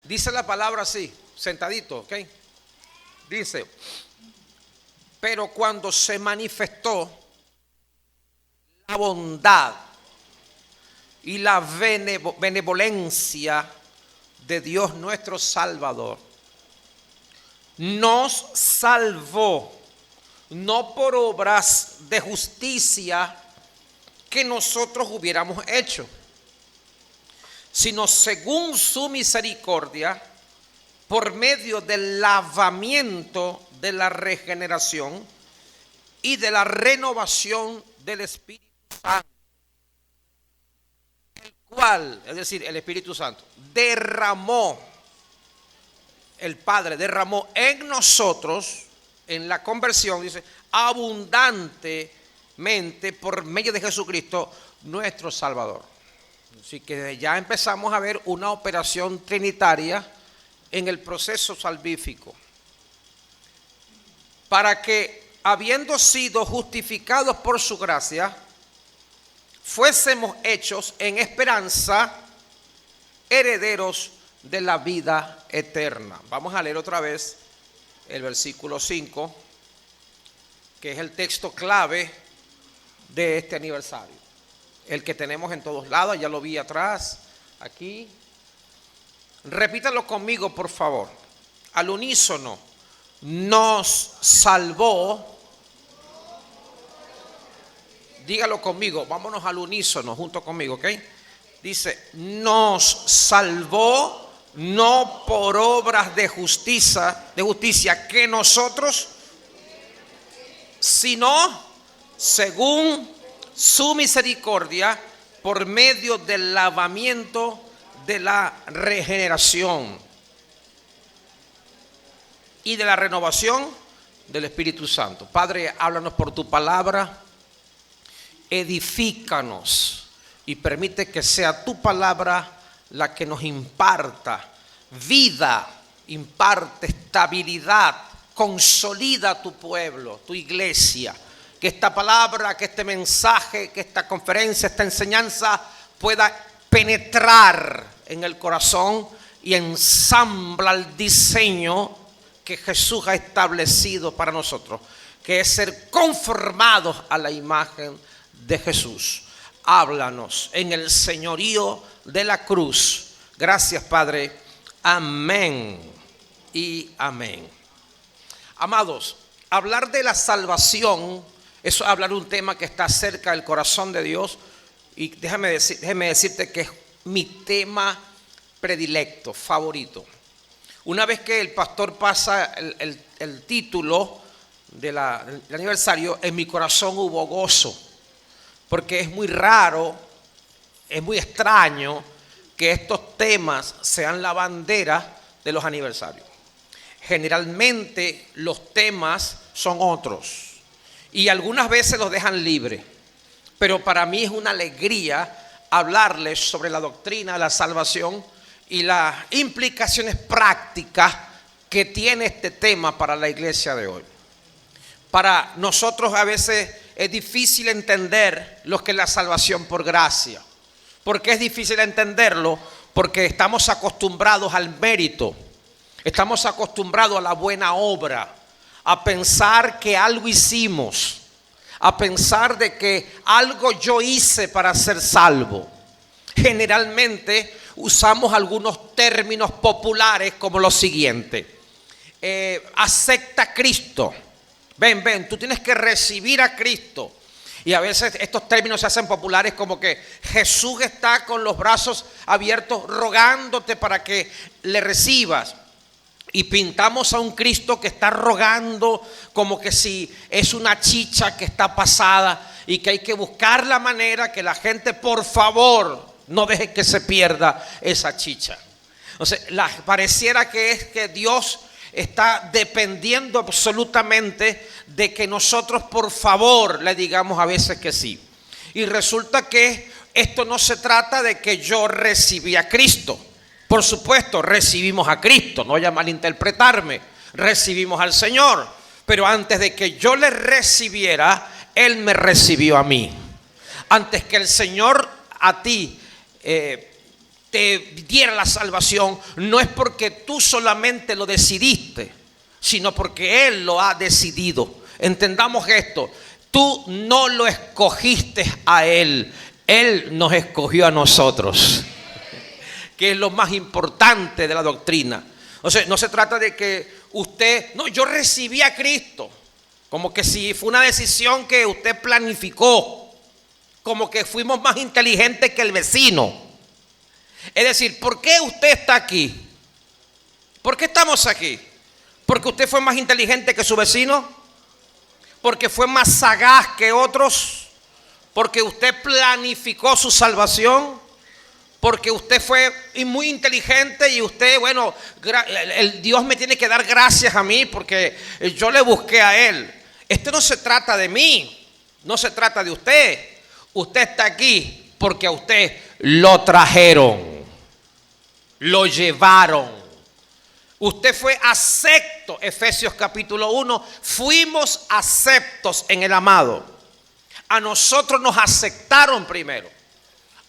Dice la palabra así, sentadito, ¿ok? Dice, pero cuando se manifestó la bondad y la benevolencia de Dios nuestro Salvador, nos salvó, no por obras de justicia que nosotros hubiéramos hecho, sino según su misericordia, por medio del lavamiento de la regeneración y de la renovación del Espíritu Santo, el cual, es decir, el Espíritu Santo, el Padre derramó en nosotros, en la conversión, dice, abundantemente por medio de Jesucristo, nuestro Salvador. Así que ya empezamos a ver una operación trinitaria en el proceso salvífico, para que, habiendo sido justificados por su gracia, fuésemos hechos en esperanza herederos de la vida eterna. Vamos a leer otra vez el versículo 5, que es el texto clave de este aniversario, el que tenemos en todos lados. Ya lo vi atrás, aquí. Repítalo conmigo, por favor, al unísono. Nos salvó. Dígalo conmigo, vámonos al unísono junto conmigo, ¿ok? Dice, nos salvó no por obras de justicia que nosotros, sino según su misericordia, por medio del lavamiento de la regeneración y de la renovación del Espíritu Santo. Padre, háblanos por tu palabra, edifícanos y permite que sea tu palabra la que nos imparta vida, imparte estabilidad, consolida a tu pueblo, tu iglesia. Que esta palabra, que este mensaje, que esta conferencia, esta enseñanza pueda penetrar en el corazón y ensambla el diseño que Jesús ha establecido para nosotros, que es ser conformados a la imagen de Jesús. Háblanos en el señorío de la cruz. Gracias, Padre. Amén y amén. Amados, hablar de la salvación es hablar de un tema que está cerca del corazón de Dios, y déjame decirte que es mi tema predilecto, favorito. Una vez que el pastor pasa el título del aniversario, en mi corazón hubo gozo, porque es muy raro, es muy extraño que estos temas sean la bandera de los aniversarios. Generalmente los temas son otros y algunas veces los dejan libre, pero para mí es una alegría hablarles sobre la doctrina de la salvación y las implicaciones prácticas que tiene este tema para la iglesia de hoy. Para nosotros a veces es difícil entender lo que es la salvación por gracia. ¿Por qué es difícil entenderlo? Porque estamos acostumbrados al mérito, estamos acostumbrados a la buena obra, a pensar que algo hicimos, a pensar de que algo yo hice para ser salvo. Generalmente usamos algunos términos populares como lo siguiente: acepta a Cristo. Ven, tú tienes que recibir a Cristo. Y a veces estos términos se hacen populares como que Jesús está con los brazos abiertos rogándote para que le recibas. Y pintamos a un Cristo que está rogando como que si es una chicha que está pasada y que hay que buscar la manera que la gente, por favor, no deje que se pierda esa chicha. Entonces, pareciera que es que Dios está dependiendo absolutamente de que nosotros por favor le digamos a veces que sí. Y resulta que esto no se trata de que yo recibí a Cristo. Por supuesto, recibimos a Cristo, no vaya a malinterpretarme, recibimos al Señor, pero antes de que yo le recibiera, Él me recibió a mí. Antes que el Señor a ti te te diera la salvación, no es porque tú solamente lo decidiste, sino porque Él lo ha decidido. Entendamos esto: tú no lo escogiste a Él, Él nos escogió a nosotros, que es lo más importante de la doctrina. O sea, no se trata de que usted, no, yo recibí a Cristo, como que si fue una decisión que usted planificó, como que fuimos más inteligentes que el vecino. Es decir, ¿por qué usted está aquí? ¿Por qué estamos aquí? ¿Porque usted fue más inteligente que su vecino? ¿Porque fue más sagaz que otros? ¿Porque usted planificó su salvación? Porque usted fue muy inteligente y usted, bueno, el Dios me tiene que dar gracias a mí porque yo le busqué a Él. Esto no se trata de mí, no se trata de usted. Usted está aquí porque a usted lo trajeron, lo llevaron. Usted fue acepto, Efesios capítulo 1, fuimos aceptos en el amado. A nosotros nos aceptaron primero.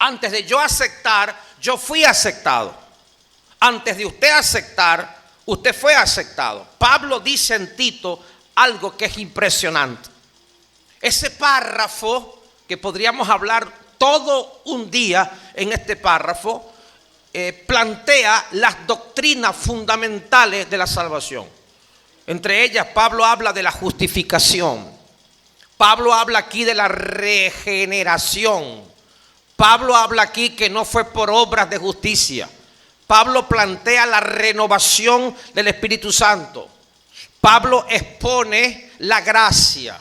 Antes de yo aceptar, yo fui aceptado. Antes de usted aceptar, usted fue aceptado. Pablo dice en Tito algo que es impresionante. Ese párrafo, que podríamos hablar todo un día en este párrafo, plantea las doctrinas fundamentales de la salvación. Entre ellas, Pablo habla de la justificación. Pablo habla aquí de la regeneración. Pablo habla aquí que no fue por obras de justicia. Pablo plantea la renovación del Espíritu Santo. Pablo expone la gracia.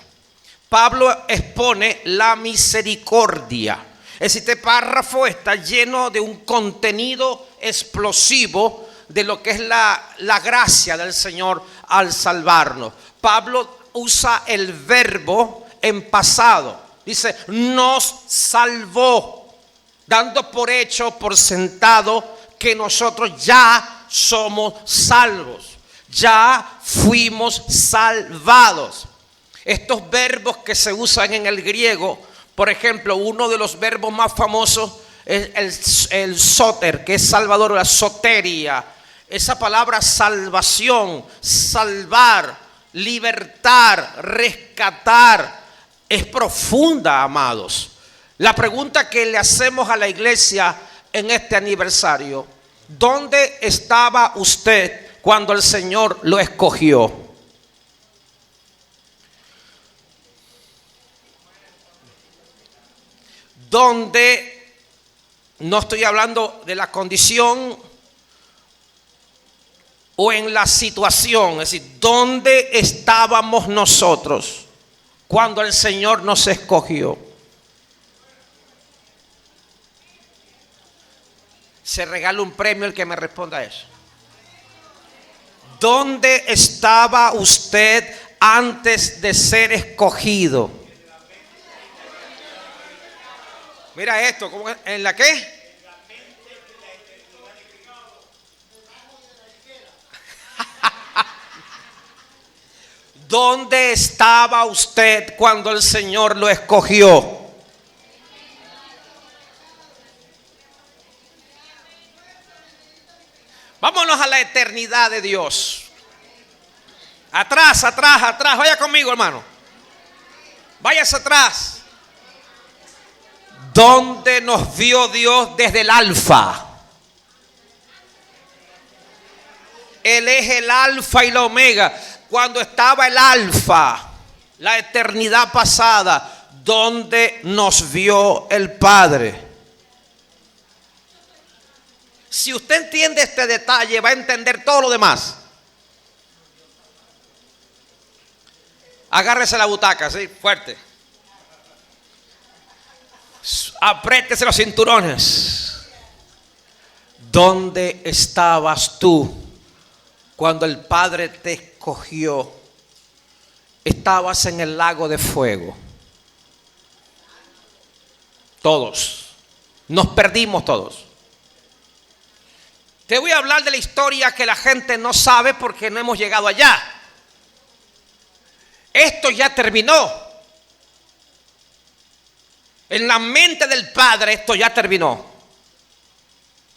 Pablo expone la misericordia. Este párrafo está lleno de un contenido explosivo de lo que es la gracia del Señor al salvarnos. Pablo usa el verbo en pasado. Dice, nos salvó, dando por hecho, por sentado, que nosotros ya somos salvos. Ya fuimos salvados. Estos verbos que se usan en el griego, por ejemplo, uno de los verbos más famosos es el soter, que es salvador, la soteria. Esa palabra salvación, salvar, libertar, rescatar, es profunda, amados. La pregunta que le hacemos a la iglesia en este aniversario: ¿dónde estaba usted cuando el Señor lo escogió? ¿Dónde? No estoy hablando de la condición o en la situación, es decir, ¿dónde estábamos nosotros cuando el Señor nos escogió? Se regala un premio el que me responda eso. ¿Dónde estaba usted antes de ser escogido? Mira esto, ¿cómo, en la qué? ¿Dónde estaba usted cuando el Señor lo escogió? Vámonos a la eternidad de Dios. Atrás, atrás, atrás. Vaya conmigo, hermano. Váyase atrás. ¿Dónde nos vio Dios desde el alfa? Él es el alfa y la omega. Cuando estaba el alfa, la eternidad pasada, ¿dónde nos vio el Padre? Si usted entiende este detalle, va a entender todo lo demás. Agárrese la butaca, ¿sí? Fuerte. Apriétese los cinturones. ¿Dónde estabas tú cuando el Padre te escogió? Estabas en el lago de fuego. Todos. Nos perdimos todos. Te voy a hablar de la historia que la gente no sabe porque no hemos llegado allá. Esto ya terminó. En la mente del Padre esto ya terminó.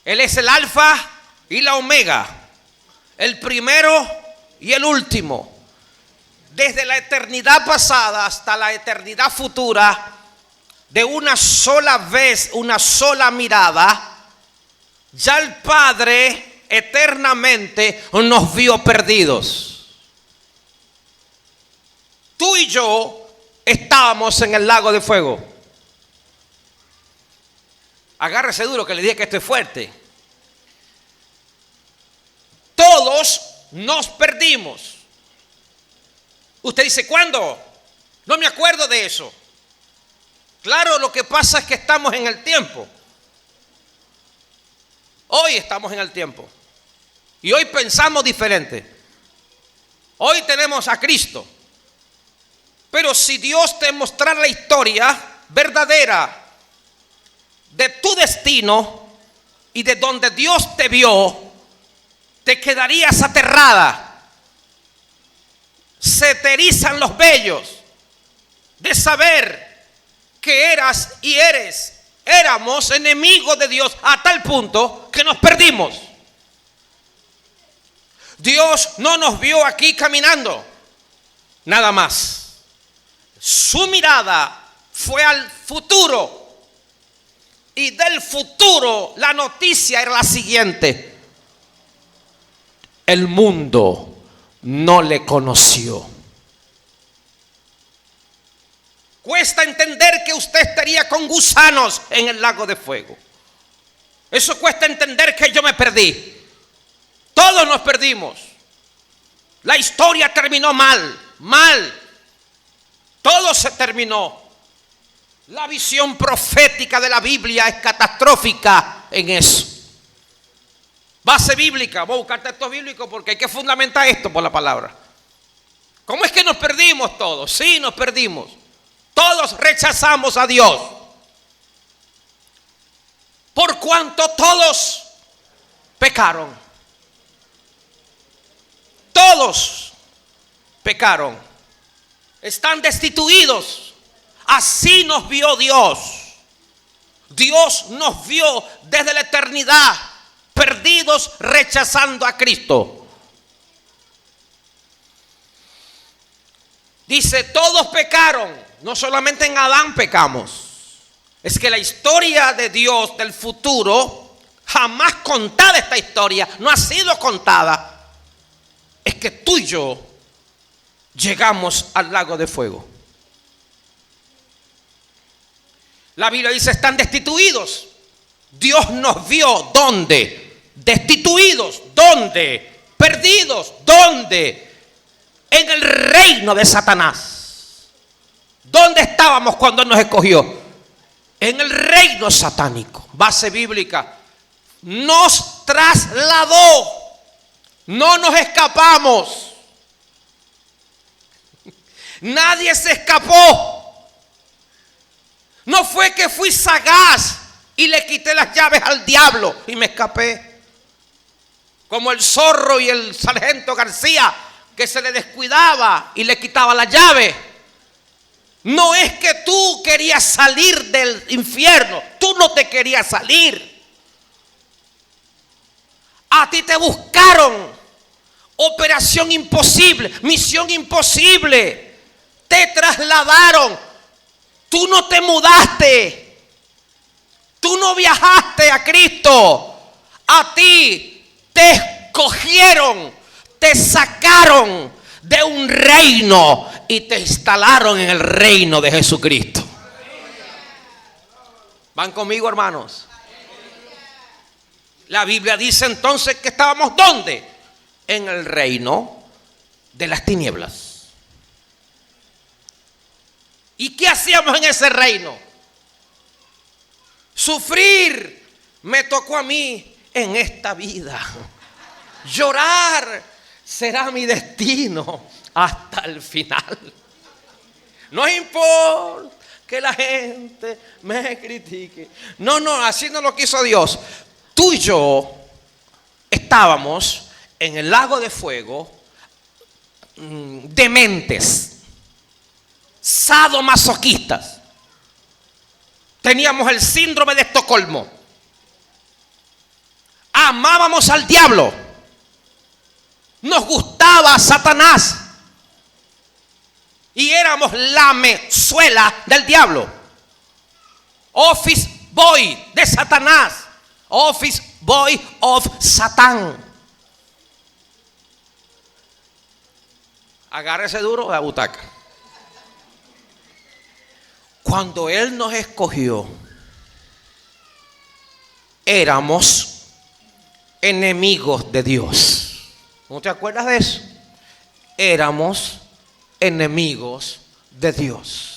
Él es el alfa y la omega, el primero y el último. Desde la eternidad pasada hasta la eternidad futura, de una sola vez, una sola mirada, ya el Padre eternamente nos vio perdidos. Tú y yo estábamos en el lago de fuego. Agárrese duro que le dije que esto es fuerte. Todos nos perdimos. Usted dice, ¿cuándo? No me acuerdo de eso. Claro, lo que pasa es que estamos en el tiempo. Hoy estamos en el tiempo. Y hoy pensamos diferente. Hoy tenemos a Cristo. Pero si Dios te mostrara la historia verdadera de tu destino y de donde Dios te vio, te quedarías aterrada. Se te erizan los vellos de saber que eras y éramos enemigos de Dios a tal punto que nos perdimos. Dios no nos vio aquí caminando, nada más. Su mirada fue al futuro. Y del futuro la noticia era la siguiente: el mundo no le conoció. Cuesta entender que usted estaría con gusanos en el lago de fuego. Eso cuesta entender que yo me perdí. Todos nos perdimos. La historia terminó mal. Todo se terminó. La visión profética de la Biblia es catastrófica en eso. Base bíblica, voy a buscar textos bíblicos porque hay que fundamentar esto por la palabra. ¿Cómo es que nos perdimos todos? Sí, nos perdimos. Todos rechazamos a Dios. Por cuanto todos pecaron. Todos pecaron. Están destituidos. Así nos vio Dios. Dios nos vio desde la eternidad, perdidos, rechazando a Cristo. Dice, todos pecaron. No solamente en Adán pecamos. Es que la historia de Dios del futuro, jamás contada esta historia, no ha sido contada. Es que tú y yo llegamos al lago de fuego. La Biblia dice, están destituidos. Dios nos vio, ¿dónde? Destituidos, ¿dónde? Perdidos, ¿dónde? En el reino de Satanás. ¿Dónde estábamos cuando nos escogió? En el reino satánico. Base bíblica. Nos trasladó. No nos escapamos. Nadie se escapó. No fue que fui sagaz y le quité las llaves al diablo y me escapé. Como el zorro y el sargento García, que se le descuidaba y le quitaba la llave. No es que tú querías salir del infierno. Tú no te querías salir. A ti te buscaron. Operación imposible. Misión imposible. Te trasladaron. Tú no te mudaste. Tú no viajaste a Cristo. A ti te escogieron. Te sacaron de un reino y te instalaron en el reino de Jesucristo. ¿Van conmigo, hermanos? La Biblia dice entonces que estábamos ¿dónde? En el reino de las tinieblas. ¿Y qué hacíamos en ese reino? Sufrir me tocó a mí en esta vida. Llorar será mi destino hasta el final. No importa que la gente me critique. No, así no lo quiso Dios. Tú y yo estábamos en el lago de fuego, dementes, sadomasoquistas. Teníamos el síndrome de Estocolmo. amábamos al diablo. Nos gustaba Satanás. Y éramos la mezuela del diablo. Office boy de Satanás. Office boy of Satán. Agárrese duro de la butaca. Cuando Él nos escogió, éramos enemigos de Dios. ¿No te acuerdas de eso? Éramos enemigos de Dios.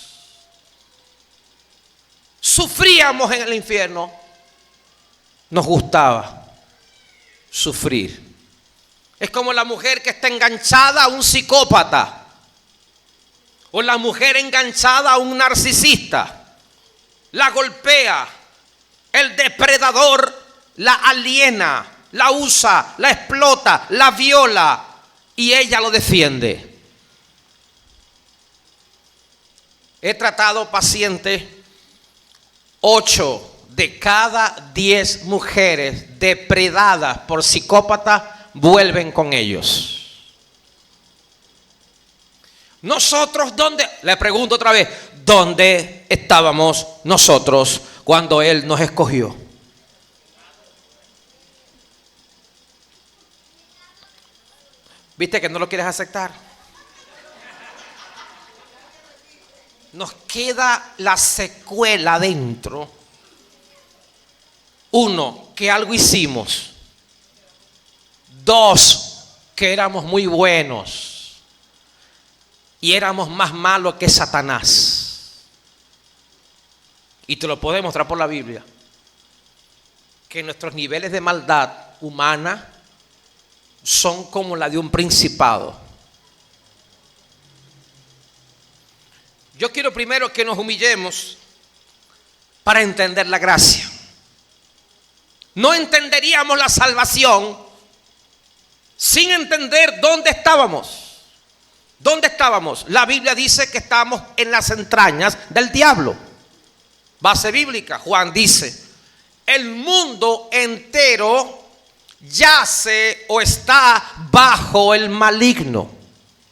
Sufríamos en el infierno. Nos gustaba sufrir. Es como la mujer que está enganchada a un psicópata, o la mujer enganchada a un narcisista. La golpea, el depredador la aliena, la usa, la explota, la viola, y ella lo defiende. He tratado pacientes. 8 de cada 10 mujeres depredadas por psicópatas vuelven con ellos. Nosotros, ¿dónde? Le pregunto otra vez, ¿dónde estábamos nosotros cuando Él nos escogió? ¿Viste que no lo quieres aceptar? Nos queda la secuela dentro. 1, que algo hicimos. 2, que éramos muy buenos y éramos más malos que Satanás. Y te lo puedo demostrar por la Biblia, que nuestros niveles de maldad humana son como la de un principado. Yo quiero primero que nos humillemos para entender la gracia. No entenderíamos la salvación sin entender dónde estábamos. ¿Dónde estábamos? La Biblia dice que estábamos en las entrañas del diablo. Base bíblica, Juan dice, el mundo entero yace o está bajo el maligno.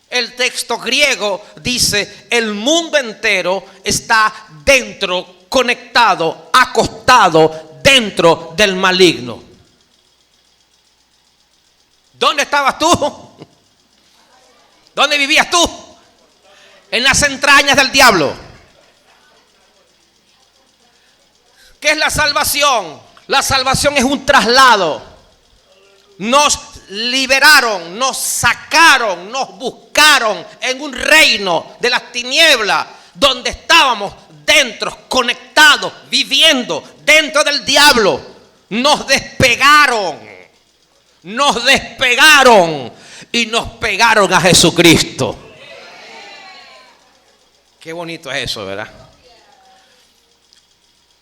El texto griego dice, el mundo entero está dentro, conectado, acostado dentro del maligno. ¿Dónde estabas tú? ¿Dónde vivías tú? En las entrañas del diablo. ¿Qué es la salvación? La salvación es un traslado. Nos liberaron, nos sacaron, nos buscaron en un reino de las tinieblas donde estábamos dentro, conectados, viviendo dentro del diablo. Nos despegaron y nos pegaron a Jesucristo. Qué bonito es eso, ¿verdad?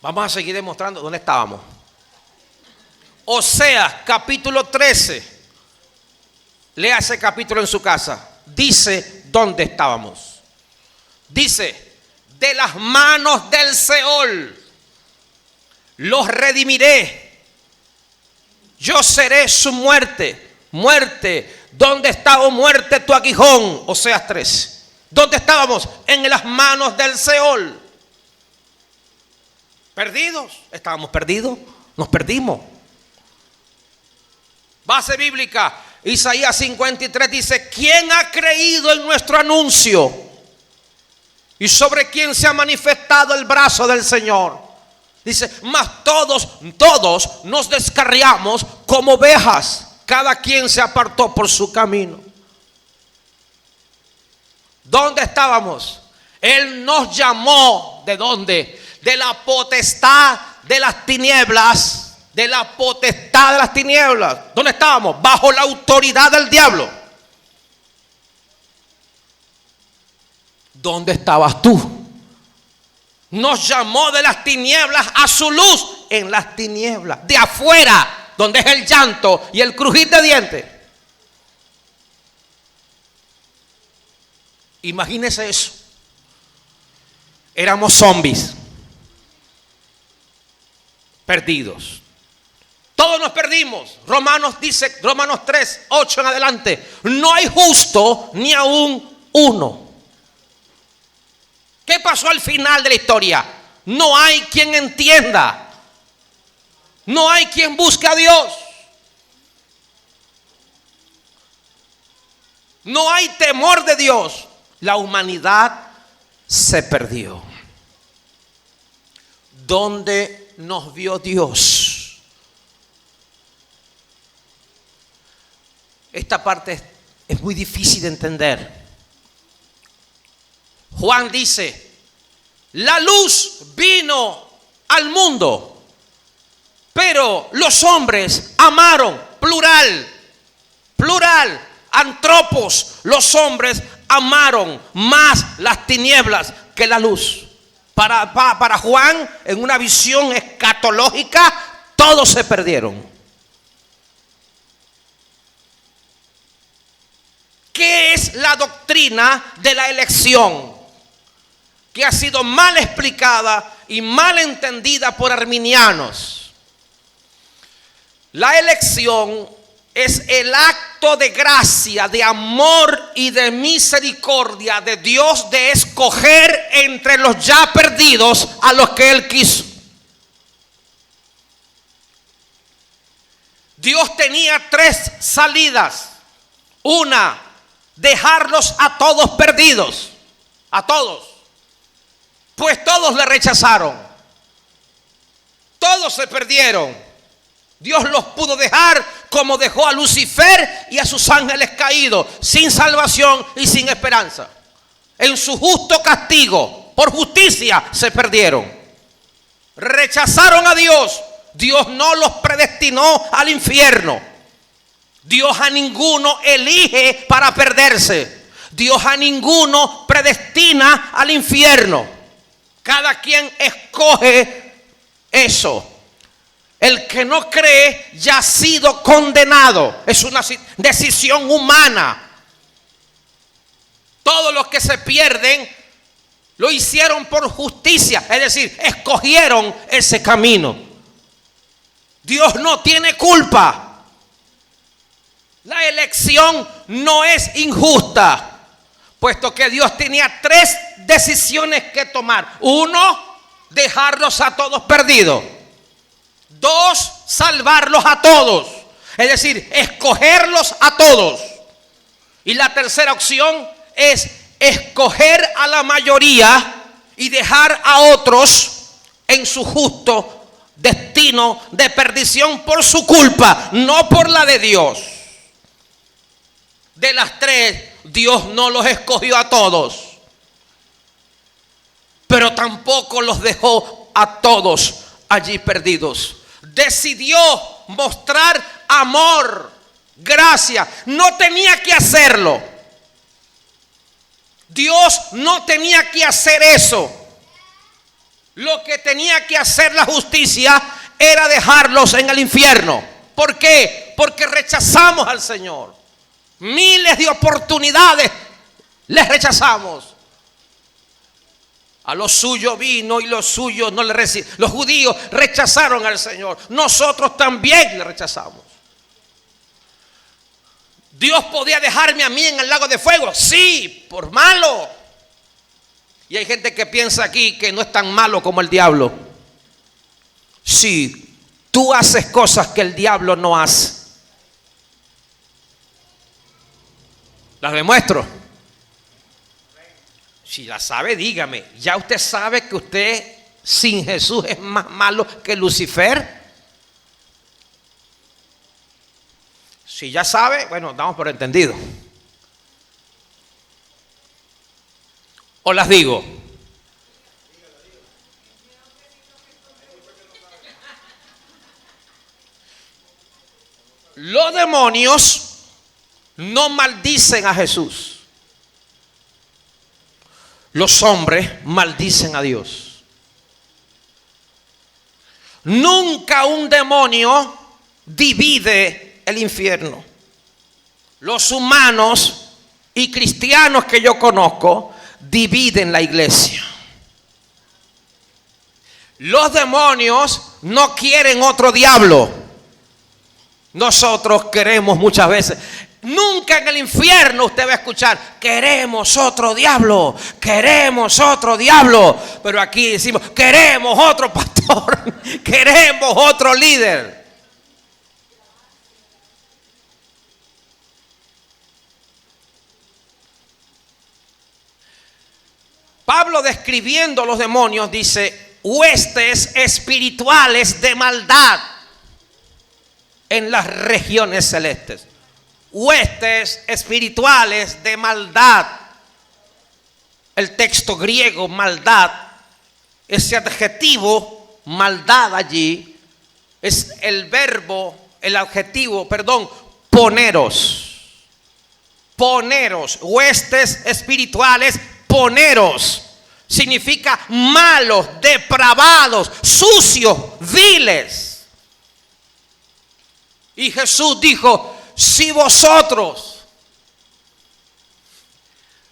Vamos a seguir demostrando dónde estábamos. Oseas capítulo 13. Lea ese capítulo en su casa. Dice dónde estábamos. Dice, de las manos del Seol los redimiré. Yo seré su muerte. Muerte, ¿dónde está, oh muerte, tu aguijón? Oseas 13. ¿Dónde estábamos? En las manos del Seol. Perdidos. Estábamos perdidos. Nos perdimos. Base bíblica, Isaías 53 dice, ¿quién ha creído en nuestro anuncio? ¿Y sobre quién se ha manifestado el brazo del Señor? Dice, mas todos nos descarriamos como ovejas, cada quien se apartó por su camino. ¿Dónde estábamos? Él nos llamó, ¿de dónde? De la potestad de las tinieblas. De la potestad de las tinieblas. ¿Dónde estábamos? Bajo la autoridad del diablo. ¿Dónde estabas tú? Nos llamó de las tinieblas a su luz. En las tinieblas, de afuera, donde es el llanto y el crujir de dientes. Imagínese eso. Éramos zombies, perdidos. Todos nos perdimos. Romanos dice, Romanos 3, 8 en adelante, no hay justo ni aún uno. ¿Qué pasó al final de la historia? No hay quien entienda. No hay quien busque a Dios. No hay temor de Dios. La humanidad se perdió. ¿Dónde nos vio Dios? Esta parte es muy difícil de entender. Juan dice, la luz vino al mundo, pero los hombres amaron, plural, antropos, los hombres amaron más las tinieblas que la luz. Para Juan, en una visión escatológica, todos se perdieron. ¿Qué es la doctrina de la elección? Que ha sido mal explicada y mal entendida por arminianos. La elección es el acto de gracia, de amor y de misericordia de Dios de escoger entre los ya perdidos a los que Él quiso. Dios tenía 3 salidas. Una, dejarlos a todos perdidos, a todos. Pues todos le rechazaron. Todos se perdieron. Dios los pudo dejar como dejó a Lucifer y a sus ángeles caídos, sin salvación y sin esperanza. En su justo castigo, por justicia, se perdieron. Rechazaron a Dios. Dios no los predestinó al infierno. Dios a ninguno elige para perderse. Dios a ninguno predestina al infierno. Cada quien escoge eso. El que no cree ya ha sido condenado. Es una decisión humana. Todos los que se pierden lo hicieron por justicia. Es decir, escogieron ese camino. Dios no tiene culpa. La elección no es injusta, puesto que Dios tenía 3 decisiones que tomar. 1, dejarlos a todos perdidos. 2, salvarlos a todos. Es decir, escogerlos a todos. Y la tercera opción es escoger a la mayoría y dejar a otros en su justo destino de perdición por su culpa, no por la de Dios. De las 3, Dios no los escogió a todos, pero tampoco los dejó a todos allí perdidos. Decidió mostrar amor, gracia. No tenía que hacerlo. Dios no tenía que hacer eso. Lo que tenía que hacer la justicia era dejarlos en el infierno. ¿Por qué? Porque rechazamos al Señor. Miles de oportunidades les rechazamos. A los suyos vino y los suyos no le recibieron. Los judíos rechazaron al Señor. Nosotros también le rechazamos. ¿Dios podía dejarme a mí en el lago de fuego? Sí, por malo. Y hay gente que piensa aquí que no es tan malo como el diablo. Sí, tú haces cosas que el diablo no hace. ¿Las demuestro? Si la sabe, dígame. ¿Ya usted sabe que usted sin Jesús es más malo que Lucifer? Si ya sabe, bueno, damos por entendido. ¿O las digo? Los demonios no maldicen a Jesús. Los hombres maldicen a Dios. Nunca un demonio divide el infierno. Los humanos y cristianos que yo conozco dividen la iglesia. Los demonios no quieren otro diablo. Nosotros queremos muchas veces. Nunca en el infierno usted va a escuchar: queremos otro diablo, queremos otro diablo. Pero aquí decimos: queremos otro pastor, queremos otro líder. Pablo, describiendo los demonios, dice: huestes espirituales de maldad en las regiones celestes. Huestes espirituales de maldad. El texto griego, maldad, ese adjetivo maldad allí es el adjetivo, poneros. Poneros, huestes espirituales, poneros. Significa malos, depravados, sucios, viles. Y Jesús dijo: si vosotros,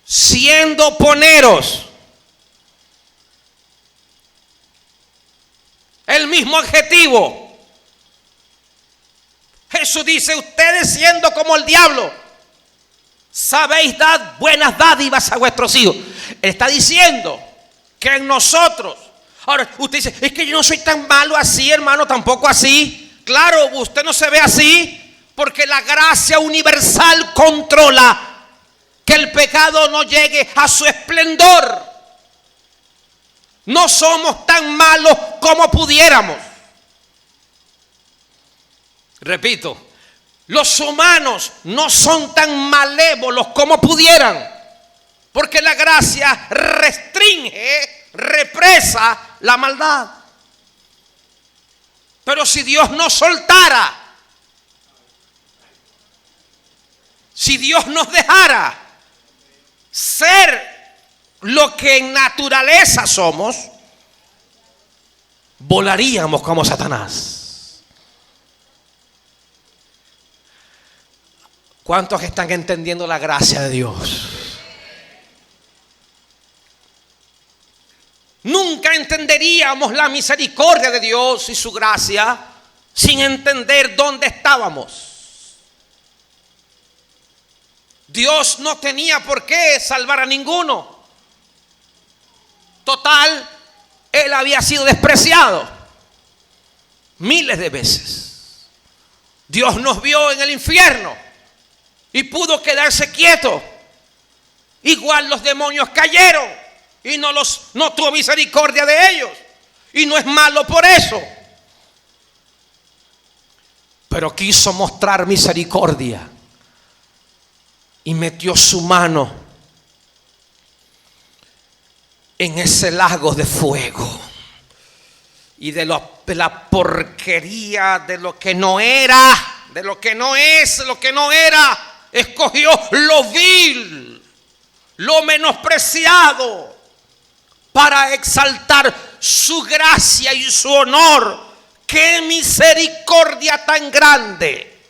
siendo poneros, el mismo adjetivo, Jesús dice: ustedes siendo como el diablo, sabéis dar buenas dádivas a vuestros hijos. Él está diciendo que en nosotros. Ahora usted dice: es que yo no soy tan malo así, hermano, tampoco así. Claro, usted no se ve así, porque la gracia universal controla que el pecado no llegue a su esplendor. No somos tan malos como pudiéramos. Repito, los humanos no son tan malévolos como pudieran, porque la gracia restringe, represa la maldad. Pero si Dios nos soltara, si Dios nos dejara ser lo que en naturaleza somos, volaríamos como Satanás. ¿Cuántos están entendiendo la gracia de Dios? Nunca entenderíamos la misericordia de Dios y su gracia sin entender dónde estábamos. Dios no tenía por qué salvar a ninguno. Total, Él había sido despreciado miles de veces. Dios nos vio en el infierno y pudo quedarse quieto. Igual los demonios cayeron y no tuvo misericordia de ellos. Y no es malo por eso. Pero quiso mostrar misericordia y metió su mano en ese lago de fuego y de la porquería, de lo que no era, de lo que no es, de lo que no era. Escogió lo vil, lo menospreciado, para exaltar su gracia y su honor. ¡Qué misericordia tan grande!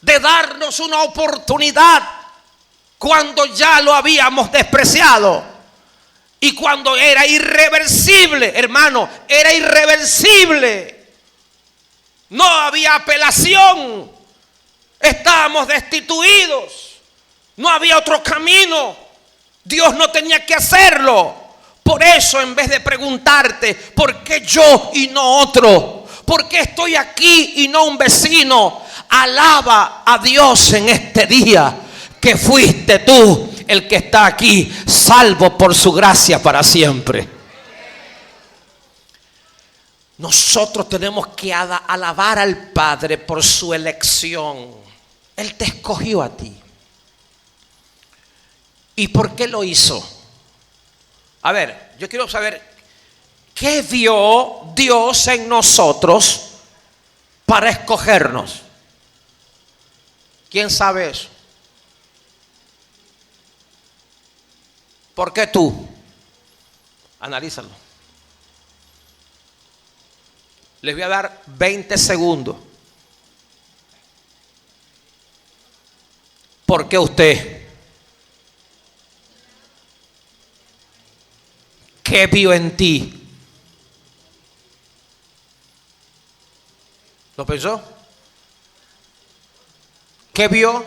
De darnos una oportunidad cuando ya lo habíamos despreciado y cuando era irreversible, hermano, era irreversible. No había apelación, estábamos destituidos, no había otro camino. Dios no tenía que hacerlo. Por eso, en vez de preguntarte ¿por qué yo y no otro? ¿Por qué estoy aquí y no un vecino? Alaba a Dios en este día, que fuiste tú el que está aquí, salvo por su gracia para siempre. Nosotros tenemos que alabar al Padre por su elección. Él te escogió a ti. ¿Y por qué lo hizo? A ver, yo quiero saber qué vio Dios en nosotros para escogernos. ¿Quién sabe eso? ¿Por qué tú? Analízalo. Les voy a dar 20 segundos. ¿Por qué usted? ¿Qué vio en ti? ¿Lo pensó? ¿Qué vio?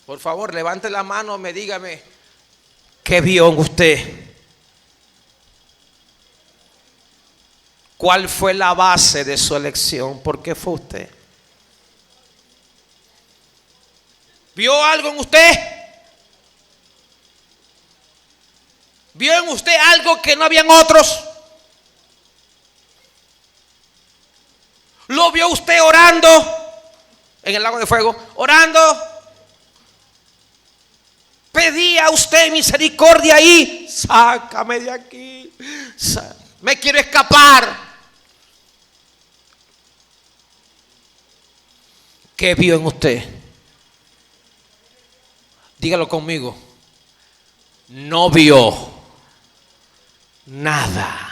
Por favor, levante la mano, dígame, ¿qué vio en usted? ¿Cuál fue la base de su elección? ¿Por qué fue usted? ¿Vio algo en usted? ¿Vio en usted algo que no habían otros? ¿Lo vio usted orando en el lago de fuego? Orando. ¿Pedía usted misericordia ahí? Sácame de aquí. Me quiero escapar. ¿Qué vio en usted? Dígalo conmigo. No vio nada.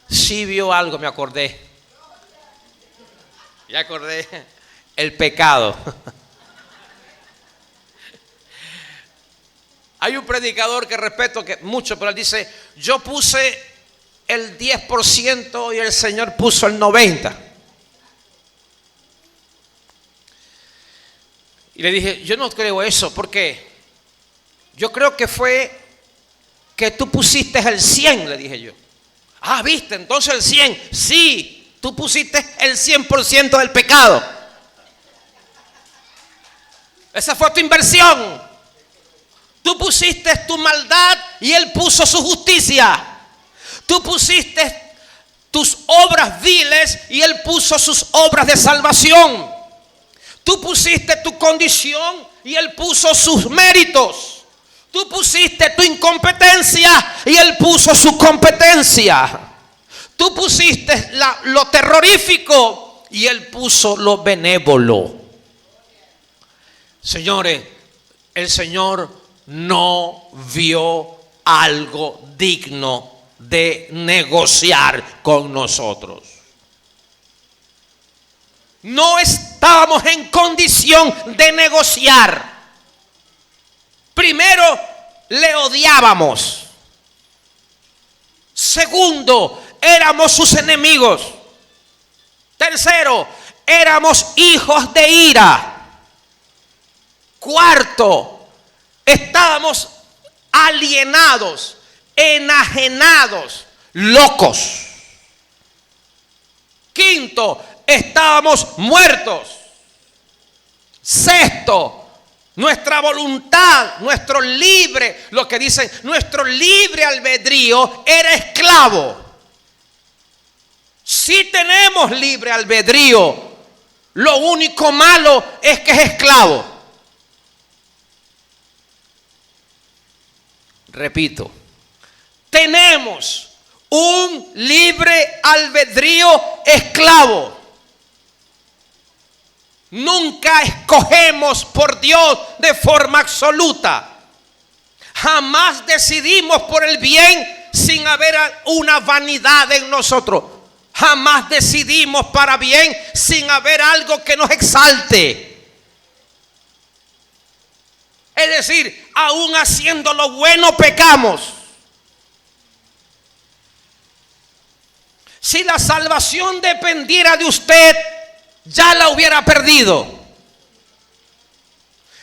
Sí vio algo, me acordé. Ya acordé. El pecado. Hay un predicador que respeto mucho, pero él dice: yo puse el 10% y el Señor puso el 90%. Y le dije: yo no creo eso, porque yo creo que fue que tú pusiste el 100%, le dije yo. Ah, viste, entonces el 100%. Sí, tú pusiste el 100% del pecado. Esa fue tu inversión. Tú pusiste tu maldad y Él puso su justicia. Tú pusiste tus obras viles y Él puso sus obras de salvación. Tú pusiste tu condición y Él puso sus méritos. Tú pusiste tu incompetencia y Él puso su competencia. Tú pusiste lo terrorífico y Él puso lo benévolo. Señores, el Señor no vio algo digno de negociar con nosotros. No estábamos en condición de negociar. Primero, le odiábamos. Segundo, éramos sus enemigos. Tercero, éramos hijos de ira. Cuarto, estábamos alienados, enajenados, locos. Quinto, estábamos muertos. Sexto, nuestra voluntad, nuestro libre, lo que dicen, nuestro libre albedrío era esclavo. Sí tenemos libre albedrío, lo único malo es que es esclavo. Repito, tenemos un libre albedrío esclavo. Nunca escogemos por Dios de forma absoluta. Jamás decidimos por el bien sin haber una vanidad en nosotros. Jamás decidimos para bien sin haber algo que nos exalte. Es decir, aún haciendo lo bueno pecamos. Si la salvación dependiera de usted, ya la hubiera perdido.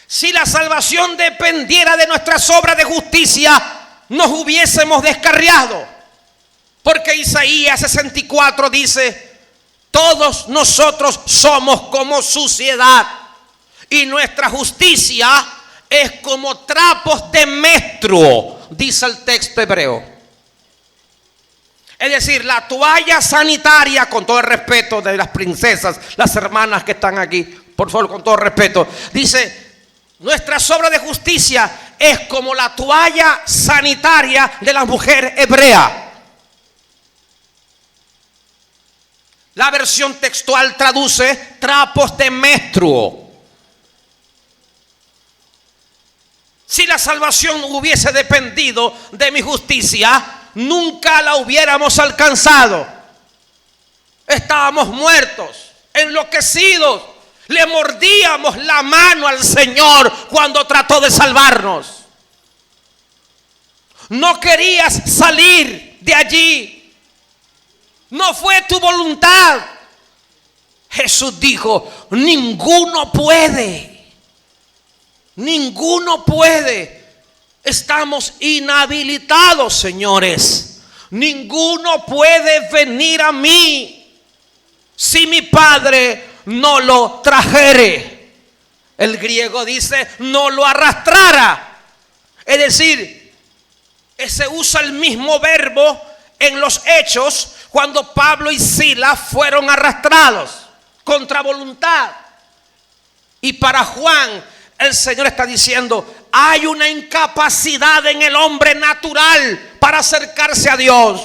Si la salvación dependiera de nuestras obras de justicia, nos hubiésemos descarriado. Porque Isaías 64 dice: todos nosotros somos como suciedad y nuestra justicia es como trapos de menstruo, dice el texto hebreo. Es decir, la toalla sanitaria, con todo el respeto de las princesas, las hermanas que están aquí, por favor, con todo respeto, dice: nuestras obras de justicia es como la toalla sanitaria de la mujer hebrea. La versión textual traduce trapos de menstruo. Si la salvación hubiese dependido de mi justicia, nunca la hubiéramos alcanzado. Estábamos muertos, enloquecidos. Le mordíamos la mano al Señor cuando trató de salvarnos. No querías salir de allí. No fue tu voluntad. Jesús dijo, ninguno puede. Ninguno puede. Estamos inhabilitados, señores. Ninguno puede venir a mí si mi Padre no lo trajere. El griego dice, no lo arrastrara. Es decir, se usa el mismo verbo en los Hechos cuando Pablo y Silas fueron arrastrados contra voluntad. Y para Juan, el Señor está diciendo, hay una incapacidad en el hombre natural para acercarse a Dios.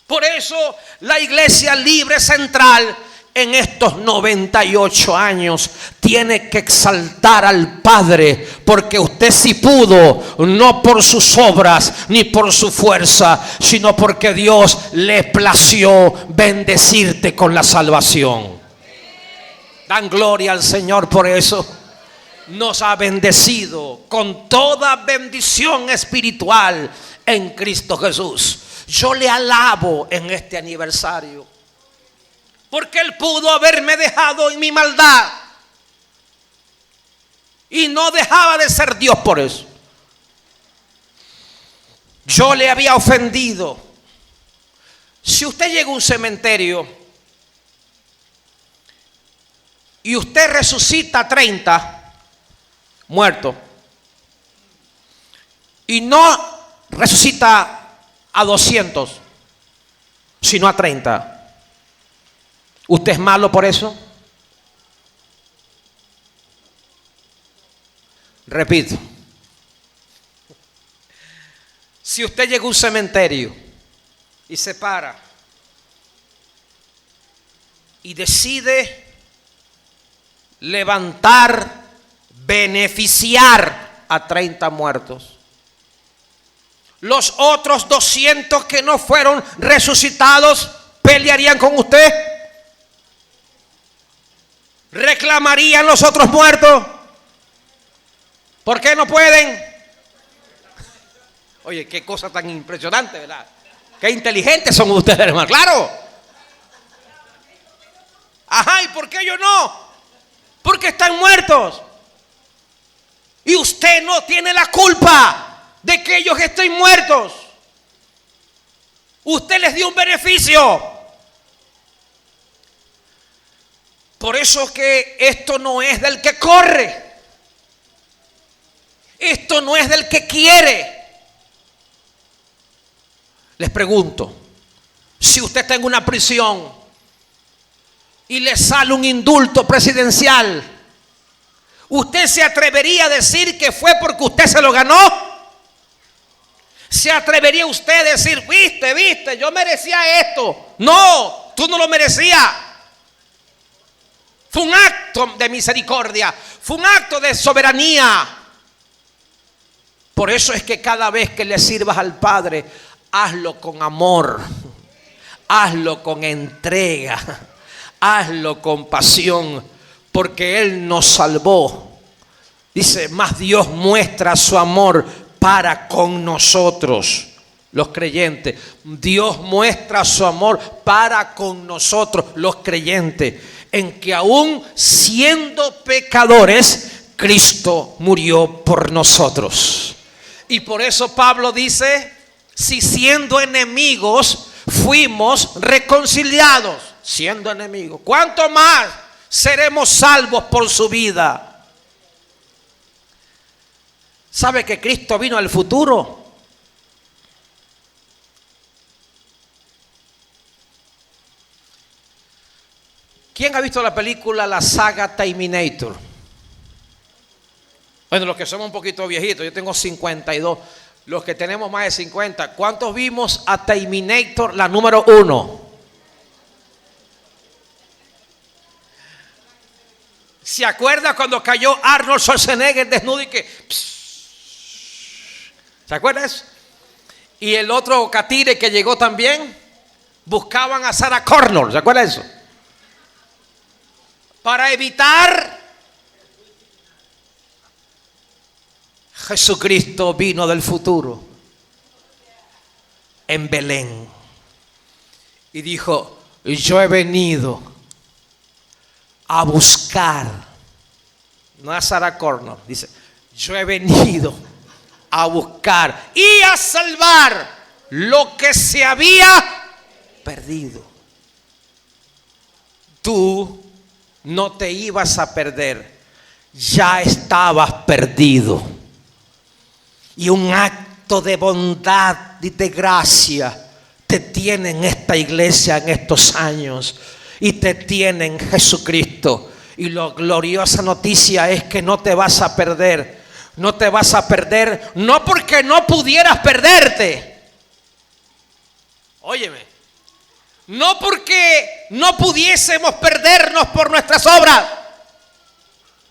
Por eso la Iglesia Libre Central en estos 98 años tiene que exaltar al Padre, porque usted sí pudo, no por sus obras ni por su fuerza, sino porque Dios le plació bendecirte con la salvación. Dan gloria al Señor por eso. Nos ha bendecido con toda bendición espiritual en Cristo Jesús. Yo le alabo en este aniversario, porque Él pudo haberme dejado en mi maldad y no dejaba de ser Dios por eso. Yo le había ofendido. Si usted llega a un cementerio y usted resucita a 30 muertos y no resucita a 200, sino a 30, ¿usted es malo por eso? Repito, si usted llega a un cementerio y se para y decide levantar, beneficiar a 30 muertos, los otros 200 que no fueron resucitados pelearían con usted, reclamarían los otros muertos. ¿Por qué no pueden? Oye, qué cosa tan impresionante, ¿verdad? Qué inteligentes son ustedes, hermano. Claro. Ajá, ¿y por qué yo no? Porque están muertos. Y usted no tiene la culpa de que ellos estén muertos. Usted les dio un beneficio. Por eso que esto no es del que corre. Esto no es del que quiere. Les pregunto, si usted está en una prisión y le sale un indulto presidencial, ¿usted se atrevería a decir que fue porque usted se lo ganó? ¿Se atrevería usted a decir, viste, yo merecía esto? No, tú no lo merecías. Fue un acto de misericordia, fue un acto de soberanía. Por eso es que cada vez que le sirvas al Padre, hazlo con amor, hazlo con entrega, hazlo con pasión, porque Él nos salvó. Dice, más Dios muestra su amor para con nosotros, los creyentes. Dios muestra su amor para con nosotros, los creyentes, en que aún siendo pecadores, Cristo murió por nosotros. Y por eso Pablo dice, si siendo enemigos fuimos reconciliados, siendo enemigos, ¿cuánto más seremos salvos por su vida? ¿Sabe que Cristo vino al futuro? ¿Quién ha visto la película, la saga Terminator? Bueno, los que somos un poquito viejitos, yo tengo 52. Los que tenemos más de 50, ¿cuántos vimos a Terminator, la número 1? ¿Se acuerda cuando cayó Arnold Schwarzenegger desnudo y que... ¿Se acuerda eso? Y el otro catire que llegó también, buscaban a Sarah Connor, ¿se acuerda eso? Para evitar... Jesucristo vino del futuro en Belén y dijo: yo he venido a buscar, no a Sarah Connor, dice: yo he venido a buscar y a salvar lo que se había perdido. Tú no te ibas a perder, ya estabas perdido. Y un acto de bondad y de gracia te tiene en esta iglesia en estos años, y te tiene en Jesucristo. Y la gloriosa noticia es que no te vas a perder. No te vas a perder, no porque no pudieras perderte. Óyeme, no porque no pudiésemos perdernos por nuestras obras,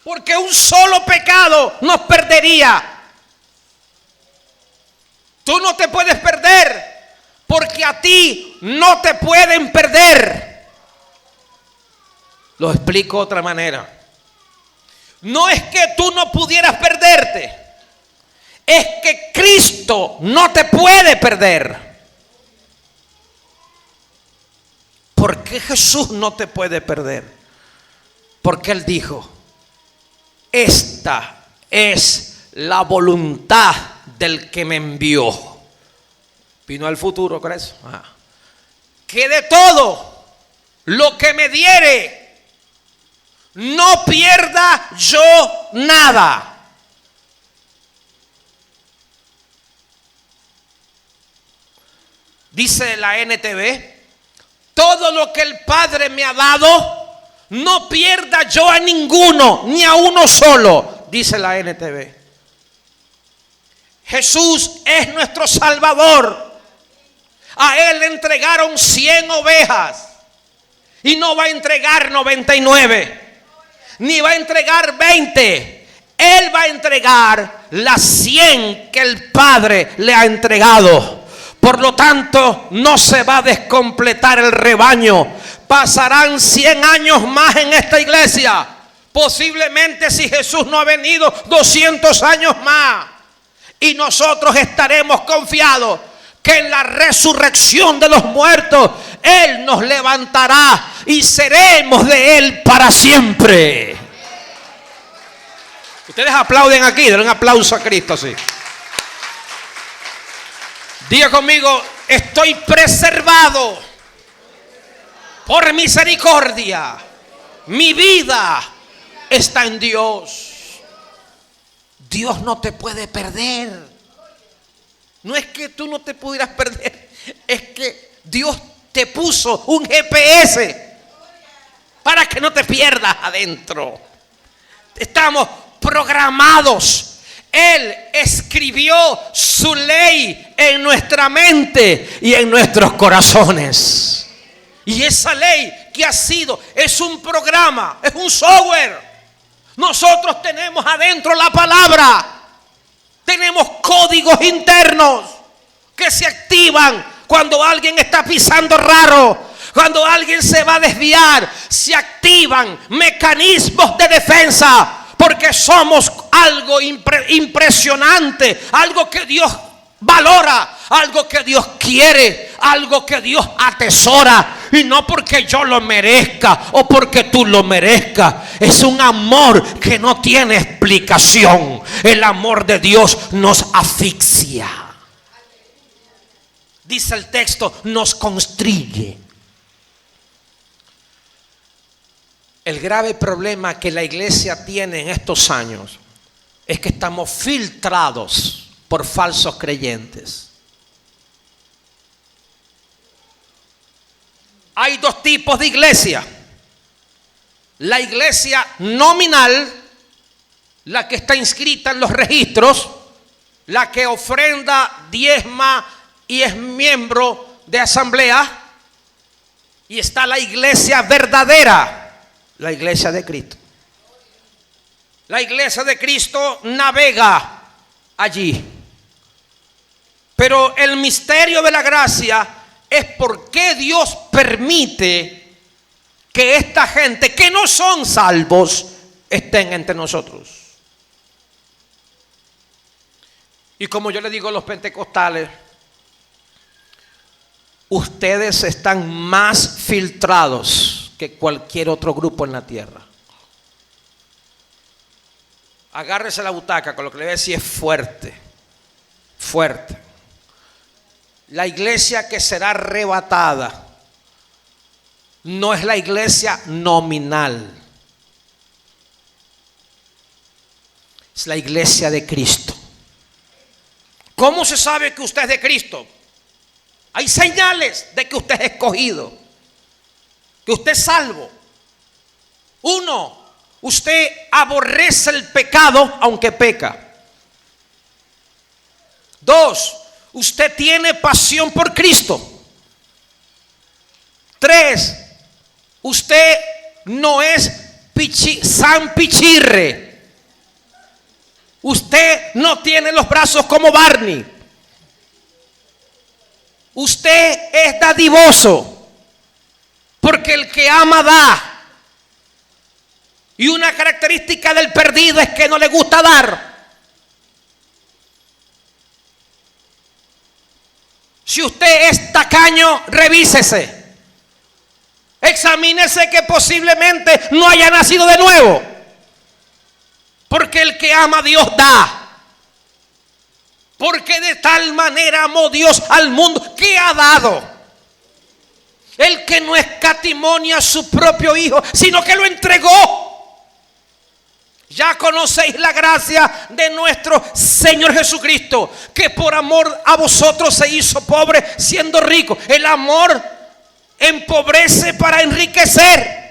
porque un solo pecado nos perdería. Tú no te puedes perder porque a ti no te pueden perder. Lo explico de otra manera. No es que tú no pudieras perderte, es que Cristo no te puede perder. ¿Por qué Jesús no te puede perder? Porque Él dijo: esta es la voluntad del que me envió. Vino al futuro con eso. Que de todo lo que me diere, no pierda yo nada. Dice la NTV: todo lo que el Padre me ha dado, no pierda yo a ninguno, ni a uno solo. Dice la NTV. Jesús es nuestro Salvador. A Él le entregaron 100 ovejas y no va a entregar 99. Ni va a entregar 20. Él va a entregar las 100 que el Padre le ha entregado. Por lo tanto, no se va a descompletar el rebaño. Pasarán 100 años más en esta iglesia. Posiblemente, si Jesús no ha venido, 200 años más. Y nosotros estaremos confiados que en la resurrección de los muertos Él nos levantará y seremos de Él para siempre. Ustedes aplauden aquí, den un aplauso a Cristo, sí. Diga conmigo: estoy preservado por misericordia. Mi vida está en Dios. Dios no te puede perder. No es que tú no te pudieras perder, es que Dios te puso un GPS para que no te pierdas adentro. Estamos programados. Él escribió su ley en nuestra mente y en nuestros corazones. Y esa ley que ha sido, es un programa, es un software. Nosotros tenemos adentro la palabra. Tenemos códigos internos que se activan cuando alguien está pisando raro, cuando alguien se va a desviar. Se activan mecanismos de defensa, porque somos algo impresionante, algo que Dios valora, algo que Dios quiere, algo que Dios atesora. Y no porque yo lo merezca o porque tú lo merezcas. Es un amor que no tiene explicación. El amor de Dios nos asfixia. Dice el texto: nos constriñe. El grave problema que la iglesia tiene en estos años es que estamos filtrados por falsos creyentes. Hay dos tipos de iglesia: la iglesia nominal, la que está inscrita en los registros, la que ofrenda, diezma y es miembro de asamblea. Y está la iglesia verdadera, la iglesia de Cristo. La iglesia de Cristo navega allí. Pero el misterio de la gracia es por qué Dios permite que esta gente que no son salvos estén entre nosotros. Y como yo le digo a los pentecostales, ustedes están más filtrados que cualquier otro grupo en la tierra. Agárrese la butaca, con lo que le voy a decir es fuerte, fuerte. La iglesia que será arrebatada no es la iglesia nominal, es la iglesia de Cristo. ¿Cómo se sabe que usted es de Cristo? Hay señales de que usted es escogido, que usted es salvo. Uno, usted aborrece el pecado aunque peca. Dos, usted tiene pasión por Cristo. Tres, usted no es San Pichirre. Usted no tiene los brazos como Barney. Usted es dadivoso, porque el que ama da. Y una característica del perdido es que no le gusta dar. Si usted es tacaño, revísese. Examínese que posiblemente no haya nacido de nuevo. Porque el que ama a Dios da. Porque de tal manera amó Dios al mundo que ha dado. El que no escatimonia a su propio Hijo, sino que lo entregó. Ya conocéis la gracia de nuestro Señor Jesucristo, que por amor a vosotros se hizo pobre siendo rico. El amor empobrece para enriquecer.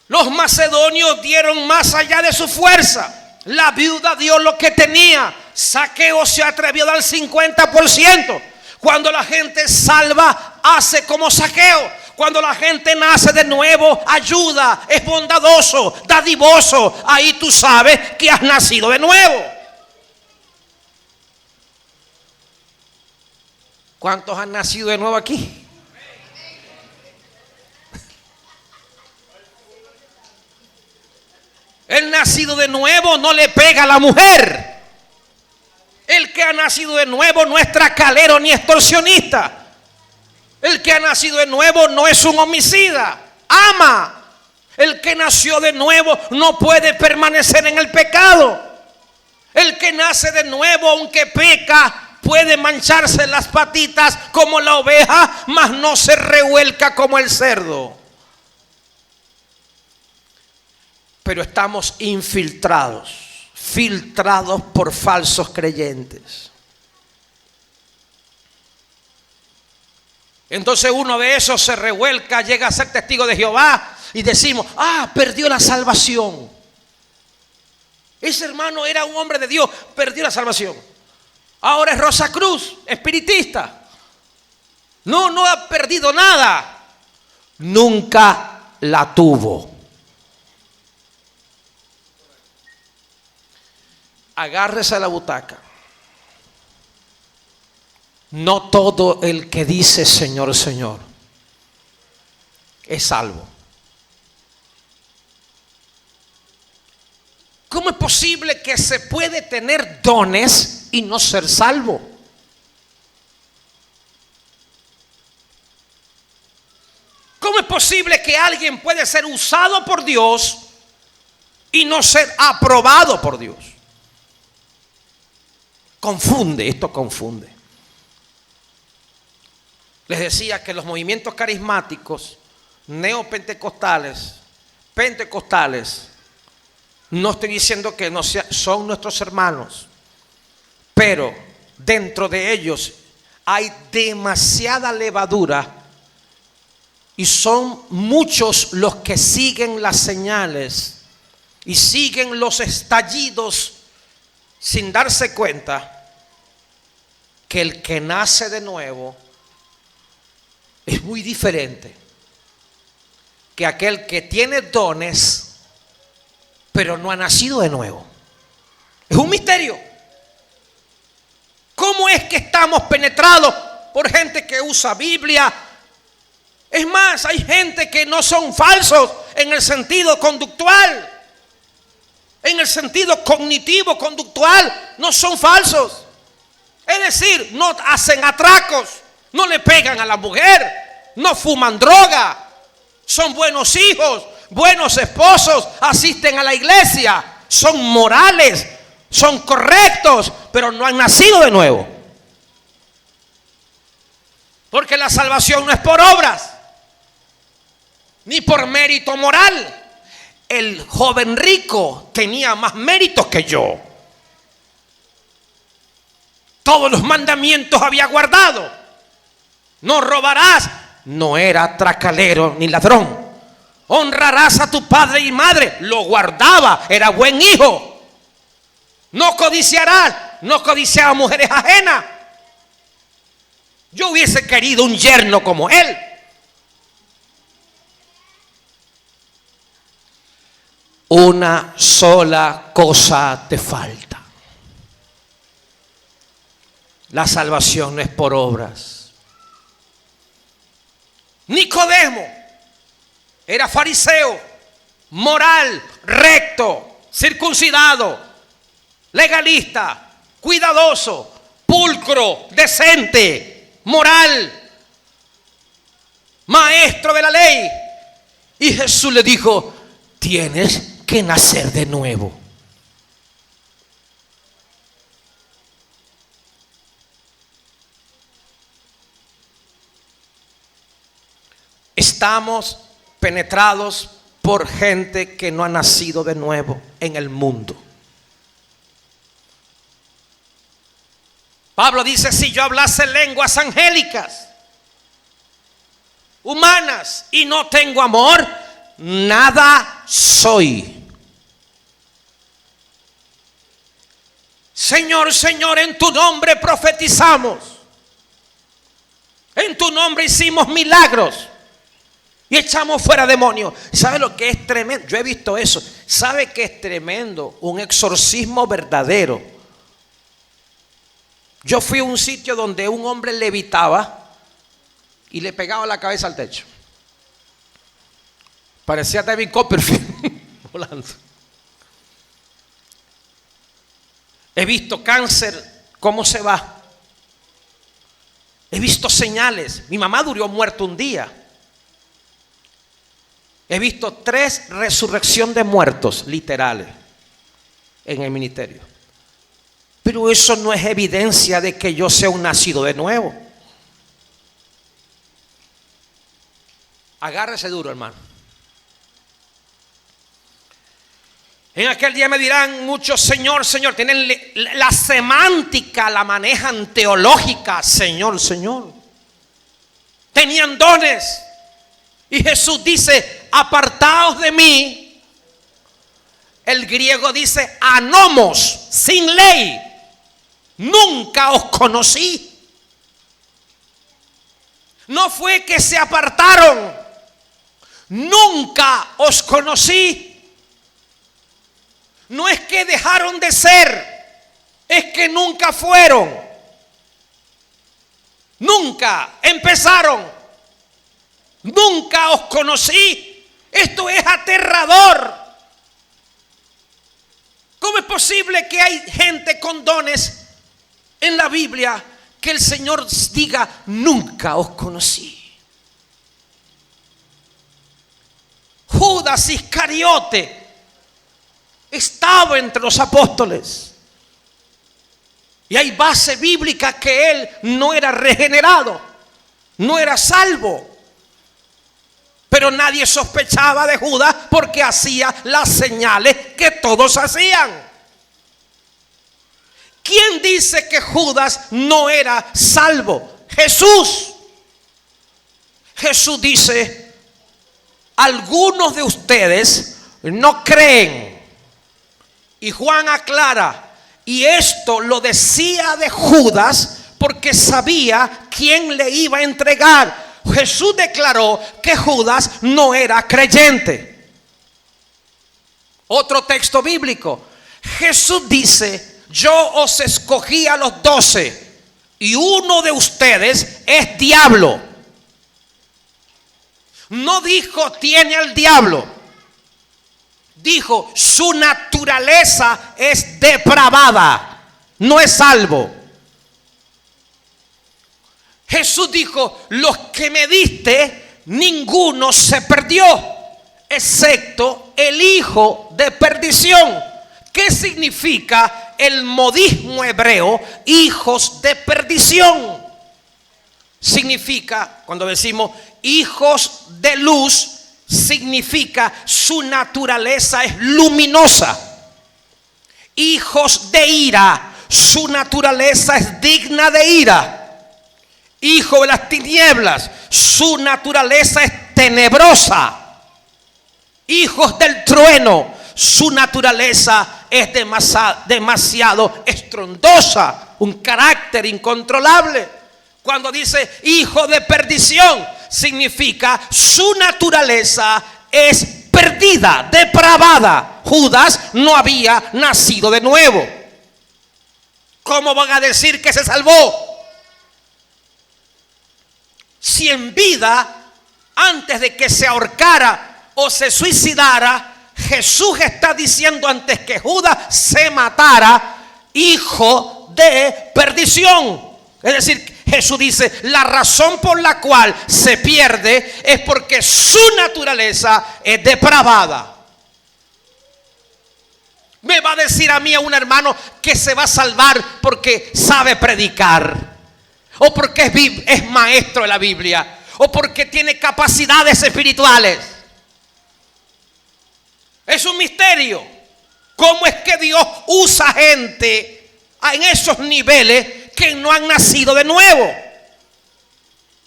Los macedonios dieron más allá de su fuerza. La viuda dio lo que tenía. Zaqueo se atrevió a dar el 50%. Cuando la gente salva, hace como Zaqueo. Cuando la gente nace de nuevo, ayuda, es bondadoso, dadivoso. Ahí tú sabes que has nacido de nuevo. ¿Cuántos han nacido de nuevo aquí? El nacido de nuevo no le pega a la mujer. El que ha nacido de nuevo no es tracalero ni extorsionista. El que ha nacido de nuevo no es un homicida. Ama. El que nació de nuevo no puede permanecer en el pecado. El que nace de nuevo, aunque peca, puede mancharse las patitas como la oveja, mas no se revuelca como el cerdo. Pero estamos infiltrados, filtrados por falsos creyentes. Entonces uno de esos se revuelca, llega a ser testigo de Jehová y decimos, perdió la salvación. Ese hermano era un hombre de Dios, perdió la salvación. Ahora es Rosa Cruz, espiritista. No ha perdido nada. Nunca la tuvo. Agárrese a la butaca. No todo el que dice Señor, Señor es salvo. ¿Cómo es posible que se puede tener dones y no ser salvo? ¿Cómo es posible que alguien puede ser usado por Dios y no ser aprobado por Dios? Esto confunde. Les decía que los movimientos carismáticos, neopentecostales, pentecostales, no estoy diciendo que no son nuestros hermanos, pero dentro de ellos hay demasiada levadura y son muchos los que siguen las señales y siguen los estallidos sin darse cuenta que el que nace de nuevo es muy diferente que aquel que tiene dones pero no ha nacido de nuevo. Es un misterio. ¿Cómo es que estamos penetrados por gente que usa Biblia? Es más, hay gente que no son falsos en el sentido conductual. En el sentido cognitivo, conductual, no son falsos. Es decir, no hacen atracos, no le pegan a la mujer, no fuman droga, son buenos hijos, buenos esposos, asisten a la iglesia, son morales, son correctos, pero no han nacido de nuevo. Porque la salvación no es por obras, ni por mérito moral. El joven rico tenía más méritos que yo. Todos los mandamientos había guardado. No robarás, no era tracalero ni ladrón. Honrarás a tu padre y madre, lo guardaba, era buen hijo. No codiciarás, no codiciaba mujeres ajenas. Yo hubiese querido un yerno como él. Una sola cosa te falta. La salvación no es por obras. Nicodemo era fariseo, moral, recto, circuncidado, legalista, cuidadoso, pulcro, decente, moral, maestro de la ley. Y Jesús le dijo: tienes que nacer de nuevo. Estamos penetrados por gente que no ha nacido de nuevo en el mundo. Pablo dice: si yo hablase lenguas angélicas, humanas, y no tengo amor, nada soy. Señor, Señor, en tu nombre profetizamos, en tu nombre hicimos milagros y echamos fuera demonios. ¿Sabe lo que es tremendo? Yo he visto eso. ¿Sabe qué es tremendo? Un exorcismo verdadero. Yo fui a un sitio donde un hombre levitaba y le pegaba la cabeza al techo. Parecía David Copperfield volando. He visto cáncer, cómo se va. He visto señales. Mi mamá duró muerta un día. He visto 3 resurrección de muertos literales en el ministerio. Pero eso no es evidencia de que yo sea un nacido de nuevo. Agárrese duro, hermano. En aquel día me dirán muchos: Señor, Señor. Tienen la semántica, la manejan teológica. Señor, Señor. Tenían dones. Y Jesús dice: apartaos de mí. El griego dice anomos, sin ley. Nunca os conocí. No fue que se apartaron. Nunca os conocí. No es que dejaron de ser, es que nunca fueron. Nunca empezaron. Nunca os conocí. Esto es aterrador. ¿Cómo es posible que hay gente con dones en la Biblia que el Señor diga: nunca os conocí? Judas Iscariote estaba entre los apóstoles. Y hay base bíblica que él no era regenerado, no era salvo. Pero nadie sospechaba de Judas porque hacía las señales que todos hacían. ¿Quién dice que Judas no era salvo? Jesús. Jesús dice: algunos de ustedes no creen. Y Juan aclara: y esto lo decía de Judas porque sabía quién le iba a entregar. Jesús declaró que Judas no era creyente. Otro texto bíblico. Jesús dice: yo os escogí a los 12 y uno de ustedes es diablo. No dijo tiene al diablo. Dijo su naturaleza es depravada. No es salvo. Jesús dijo: los que me diste, ninguno se perdió, excepto el hijo de perdición. ¿Qué significa el modismo hebreo, hijos de perdición? Significa, cuando decimos hijos de luz, significa su naturaleza es luminosa. Hijos de ira, su naturaleza es digna de ira. Hijo de las tinieblas, su naturaleza es tenebrosa. Hijos del trueno, su naturaleza es demasiado estrondosa, un carácter incontrolable. Cuando dice hijo de perdición, significa su naturaleza es perdida, depravada. Judas no había nacido de nuevo. ¿Cómo van a decir que se salvó? Si en vida, antes de que se ahorcara o se suicidara, Jesús está diciendo antes que Judas se matara, hijo de perdición. Es decir, Jesús dice, la razón por la cual se pierde es porque su naturaleza es depravada. Me va a decir a mí, a un hermano, que se va a salvar porque sabe predicar, o porque es maestro de la Biblia, o porque tiene capacidades espirituales. Es un misterio. ¿Cómo es que Dios usa gente en esos niveles que no han nacido de nuevo?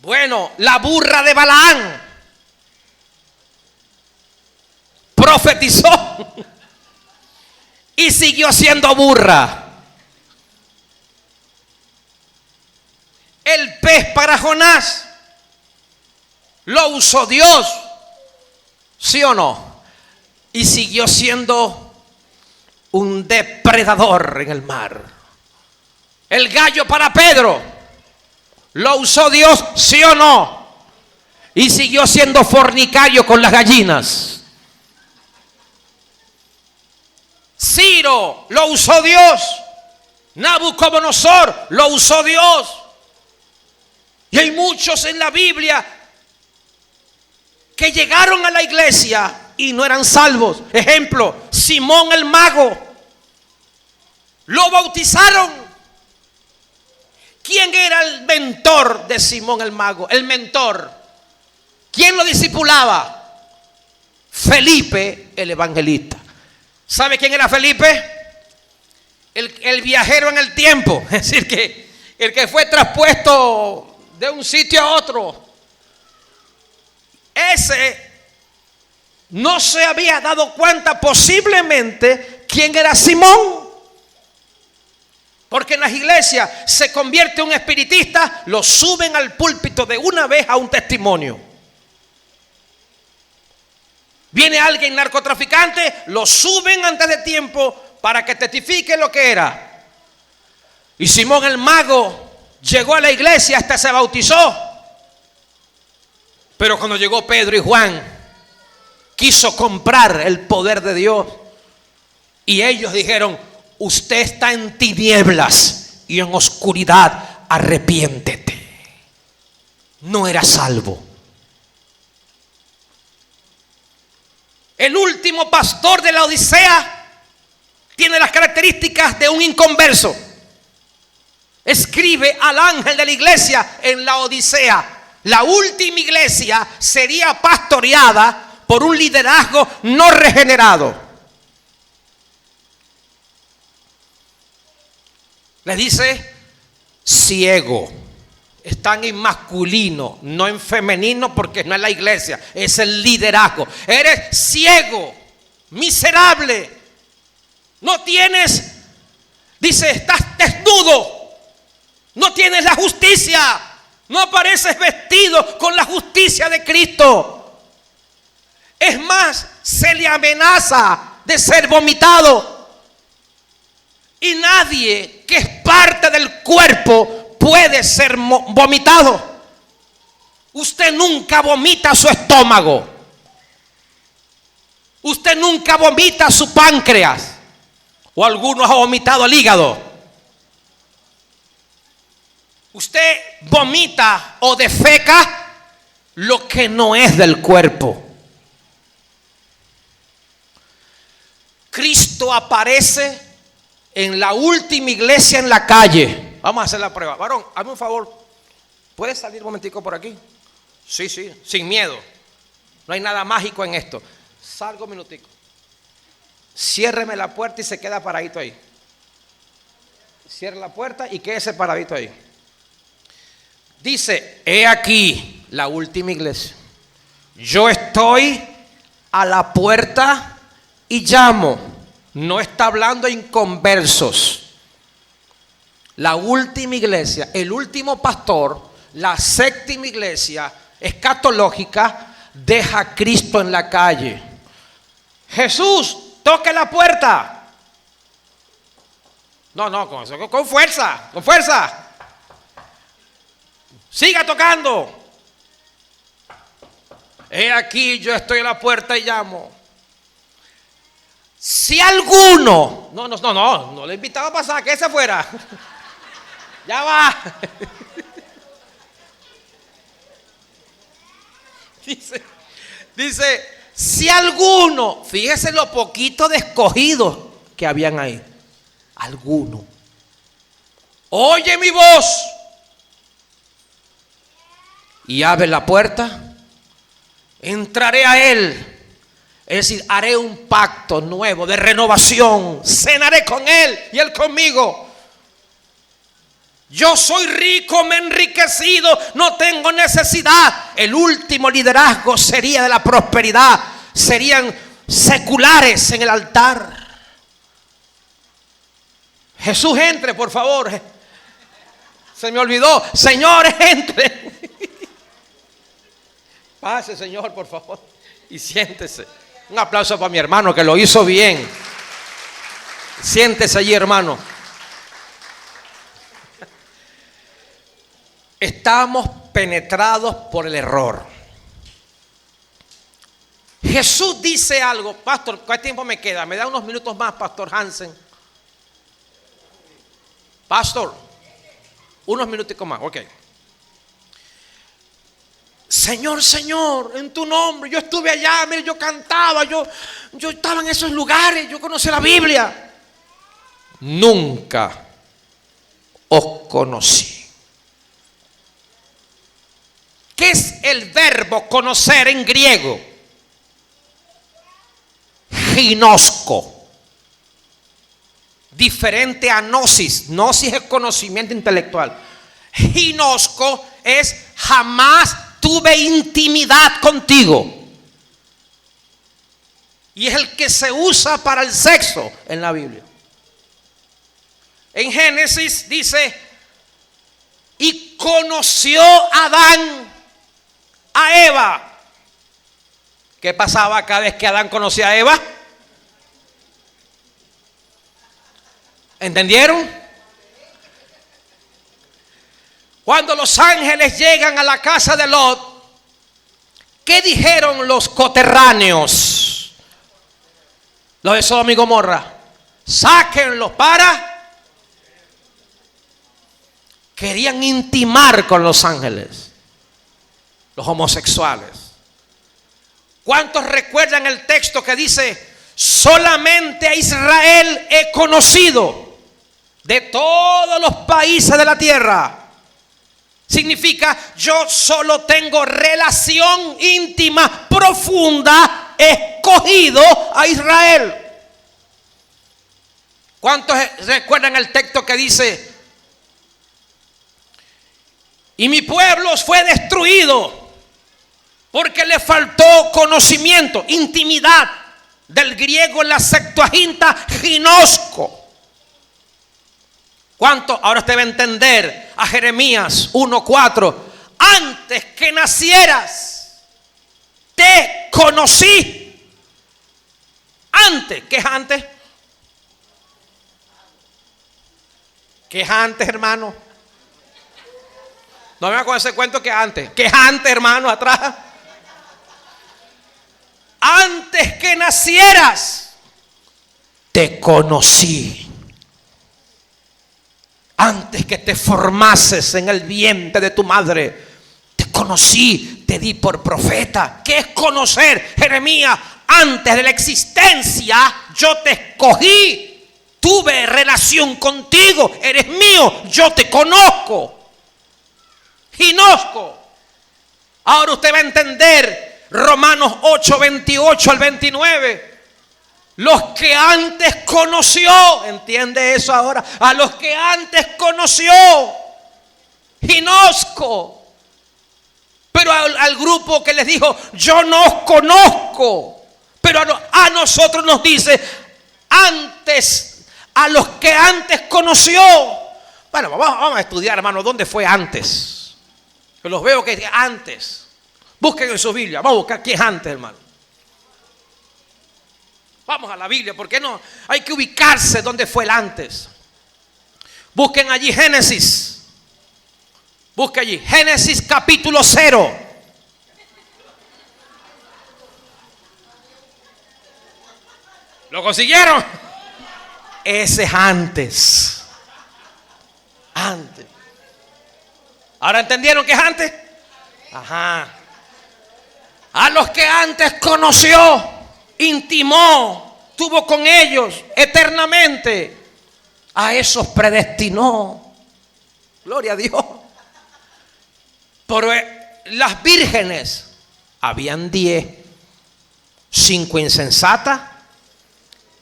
Bueno, la burra de Balaán profetizó y siguió siendo burra. El pez para Jonás lo usó Dios, ¿sí o no? Y siguió siendo un depredador en el mar. El gallo para Pedro lo usó Dios, ¿sí o no? Y siguió siendo fornicario con las gallinas. Ciro lo usó Dios. Nabucodonosor lo usó Dios. Y hay muchos en la Biblia que llegaron a la iglesia y no eran salvos. Ejemplo, Simón el mago. Lo bautizaron. ¿Quién era el mentor de Simón el mago? El mentor. ¿Quién lo discipulaba? Felipe el evangelista. ¿Sabe quién era Felipe? El viajero en el tiempo. Es decir, que el que fue traspuesto de un sitio a otro. Ese no se había dado cuenta posiblemente quién era Simón. Porque en las iglesias se convierte un espiritista, lo suben al púlpito de una vez a un testimonio. Viene alguien narcotraficante, lo suben antes de tiempo para que testifique lo que era. Y Simón el mago llegó a la iglesia, hasta se bautizó. Pero cuando llegó Pedro y Juan, quiso comprar el poder de Dios. Y ellos dijeron, usted está en tinieblas y en oscuridad, arrepiéntete. No era salvo. El último pastor de la Odisea tiene las características de un inconverso. Escribe al ángel de la iglesia en la Odisea. La última iglesia sería pastoreada por un liderazgo no regenerado. Le dice ciego. Están en masculino, no en femenino, porque no es la iglesia, es el liderazgo. Eres ciego, miserable. No tienes, dice, estás desnudo. No tienes la justicia. No apareces vestido con la justicia de Cristo. Es más, se le amenaza de ser vomitado. Y nadie que es parte del cuerpo puede ser vomitado. Usted nunca vomita su estómago. Usted nunca vomita su páncreas. O algunos han vomitado el hígado. Usted vomita o defeca lo que no es del cuerpo. Cristo aparece en la última iglesia en la calle. Vamos a hacer la prueba. Varón, hazme un favor. ¿Puedes salir un momentico por aquí? Sí, sin miedo. No hay nada mágico en esto. Salgo un minutico. Ciérreme la puerta y se queda paradito ahí. Cierre la puerta y quédese paradito ahí. Dice, he aquí la última iglesia. Yo estoy a la puerta y llamo. No está hablando inconversos. La última iglesia, el último pastor, la séptima iglesia escatológica, deja a Cristo en la calle. Jesús, toque la puerta. No, con fuerza, con fuerza. Siga tocando. He aquí, yo estoy a la puerta y llamo. Si alguno, no le invitaba a pasar, que se fuera. Ya va. Dice, si alguno, fíjese lo poquito de escogidos que habían ahí. Alguno oye mi voz y abre la puerta, entraré a él. Es decir, haré un pacto nuevo de renovación. Cenaré con él y él conmigo. Yo soy rico, me he enriquecido, no tengo necesidad. El último liderazgo sería de la prosperidad. Serían seculares en el altar. Jesús, entre, por favor. Se me olvidó. Señor, entre. Pase, Señor, por favor. Y siéntese. Un aplauso para mi hermano que lo hizo bien. Siéntese allí, hermano. Estamos penetrados por el error. Jesús dice algo. Pastor, ¿cuánto tiempo me queda? ¿Me da unos minutos más, Pastor Hansen? Pastor, unos minuticos más, ok. Señor, en tu nombre, yo estuve allá, mire, yo cantaba, yo estaba en esos lugares, yo conocí la Biblia. Nunca os conocí. ¿Qué es el verbo conocer en griego? Ginosko. Diferente a gnosis. Gnosis es conocimiento intelectual. Ginosko es jamás tuve intimidad contigo. Y es el que se usa para el sexo en la Biblia. En Génesis dice, y conoció Adán a Eva. ¿Qué pasaba cada vez que Adán conocía a Eva? ¿Entendieron? Cuando los ángeles llegan a la casa de Lot, ¿qué dijeron los coterráneos? Los de Sodoma y Gomorra. Sáquenlos para. Querían intimar con los ángeles. Los homosexuales. ¿Cuántos recuerdan el texto que dice, solamente a Israel he conocido de todos los países de la tierra? Significa, yo solo tengo relación íntima, profunda, escogido a Israel. ¿Cuántos recuerdan el texto que dice, y mi pueblo fue destruido porque le faltó conocimiento, intimidad? Del griego en la Septuaginta, ginosko. ¿Cuánto? Ahora usted va a entender a Jeremías 1:4. Antes que nacieras, te conocí. Antes, ¿qué es antes? ¿Qué es antes, hermano? No me va con ese cuento que antes. ¿Qué es antes, hermano, atrás? Antes que nacieras, te conocí. Antes que te formases en el vientre de tu madre, te conocí, te di por profeta. ¿Qué es conocer, Jeremías? Antes de la existencia yo te escogí, tuve relación contigo, eres mío, yo te conozco. Ginosco. Ahora usted va a entender Romanos 8, 28 al 29. Los que antes conoció, ¿entiende eso ahora? A los que antes conoció, ginosco. Pero al grupo que les dijo, yo no os conozco. Pero a nosotros nos dice, antes, a los que antes conoció. Bueno, vamos a estudiar, hermano, ¿dónde fue antes? Que los veo que antes. Busquen en su Biblia, vamos a buscar qué es antes, hermano. Vamos a la Biblia, ¿por qué no? Hay que ubicarse donde fue el antes. Busquen allí Génesis. Busquen allí Génesis capítulo 0. ¿Lo consiguieron? Ese es antes. Antes. ¿Ahora entendieron qué es antes? Ajá. A los que antes conoció, intimó, tuvo con ellos eternamente, a esos predestinó. Gloria a Dios. Pero las vírgenes, habían 10, 5 insensatas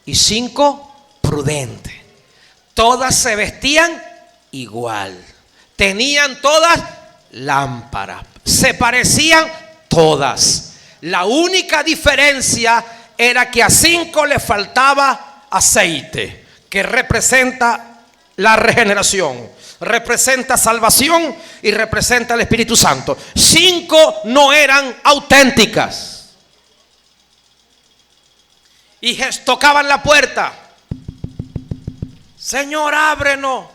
y 5 prudentes. Todas se vestían igual, tenían todas lámparas, se parecían todas. La única diferencia era que a 5 le faltaba aceite, que representa la regeneración, representa salvación y representa el Espíritu Santo. 5 no eran auténticas. Y tocaban la puerta. Señor, ábrenos.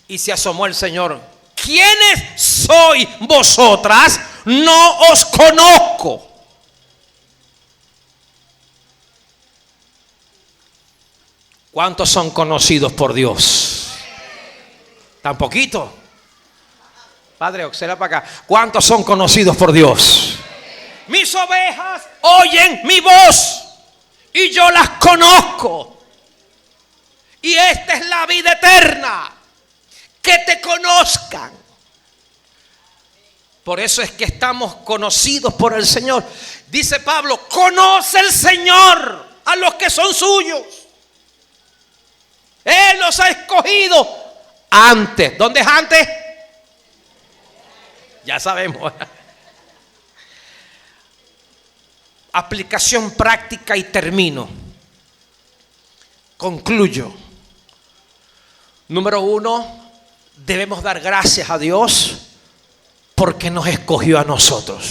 Y se asomó el Señor. ¿Quiénes sois vosotras? No os conozco. ¿Cuántos son conocidos por Dios? ¿Tan poquito? Padre, observa para acá. ¿Cuántos son conocidos por Dios? Mis ovejas oyen mi voz y yo las conozco. Y esta es la vida eterna, que te conozcan. Por eso es que estamos conocidos por el Señor. Dice Pablo, conoce el Señor a los que son suyos. Él los ha escogido antes. ¿Dónde es antes? Ya sabemos. Aplicación práctica y termino. Concluyo. Número 1, debemos dar gracias a Dios porque nos escogió a nosotros.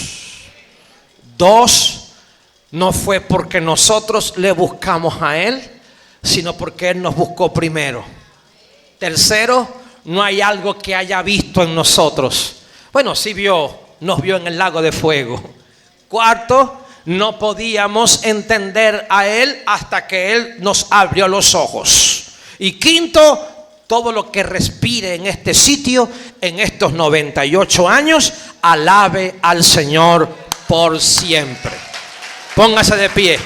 2, no fue porque nosotros le buscamos a Él, sino porque Él nos buscó primero. 3, no hay algo que haya visto en nosotros. Bueno, sí nos vio en el lago de fuego. 4, no podíamos entender a Él hasta que Él nos abrió los ojos. Y 5, todo lo que respire en este sitio, en estos 98 años, alabe al Señor por siempre. Póngase de pie.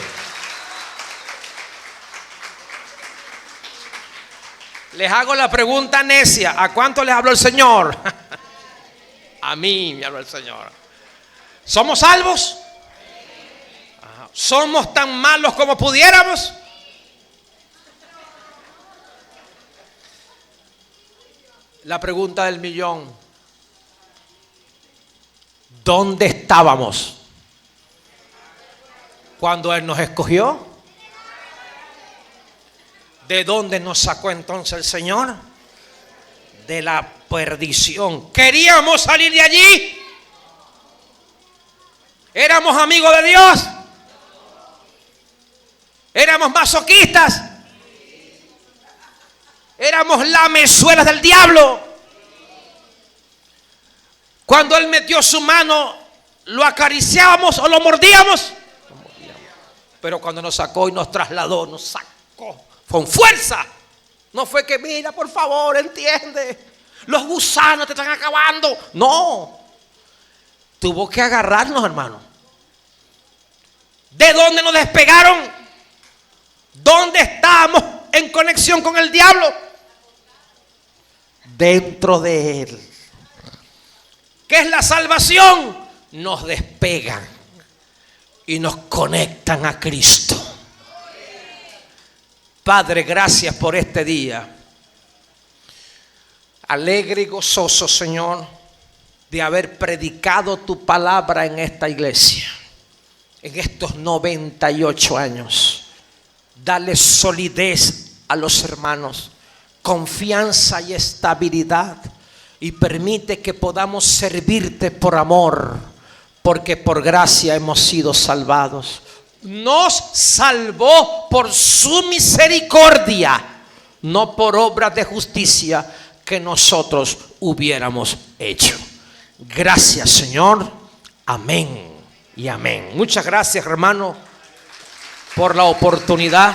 Les hago la pregunta necia. ¿A cuánto les habló el Señor? A mí me habló el Señor. ¿Somos salvos? ¿Somos tan malos como pudiéramos? La pregunta del millón. ¿Dónde estábamos cuando Él nos escogió? ¿De dónde nos sacó entonces el Señor? De la perdición. ¿Queríamos salir de allí? ¿Éramos amigos de Dios? ¿Éramos masoquistas? ¿Éramos lamezuelas del diablo? Cuando Él metió su mano, ¿lo acariciábamos o lo mordíamos? Pero cuando nos sacó y nos trasladó, nos sacó con fuerza. No fue que, mira, por favor, entiende, los gusanos te están acabando. No, tuvo que agarrarnos, hermano. ¿De dónde nos despegaron? ¿Dónde estamos en conexión con el diablo? Dentro de él. ¿Qué es la salvación? Nos despegan y nos conectan a Cristo. Padre, gracias por este día. Alegre y gozoso, Señor, de haber predicado tu palabra en esta iglesia, en estos 98 años. Dale solidez a los hermanos, confianza y estabilidad, y permite que podamos servirte por amor, porque por gracia hemos sido salvados. Nos salvó por su misericordia, no por obras de justicia que nosotros hubiéramos hecho. Gracias, Señor. Amén y amén. Muchas gracias, hermano, por la oportunidad.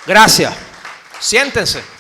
Gracias. Siéntense.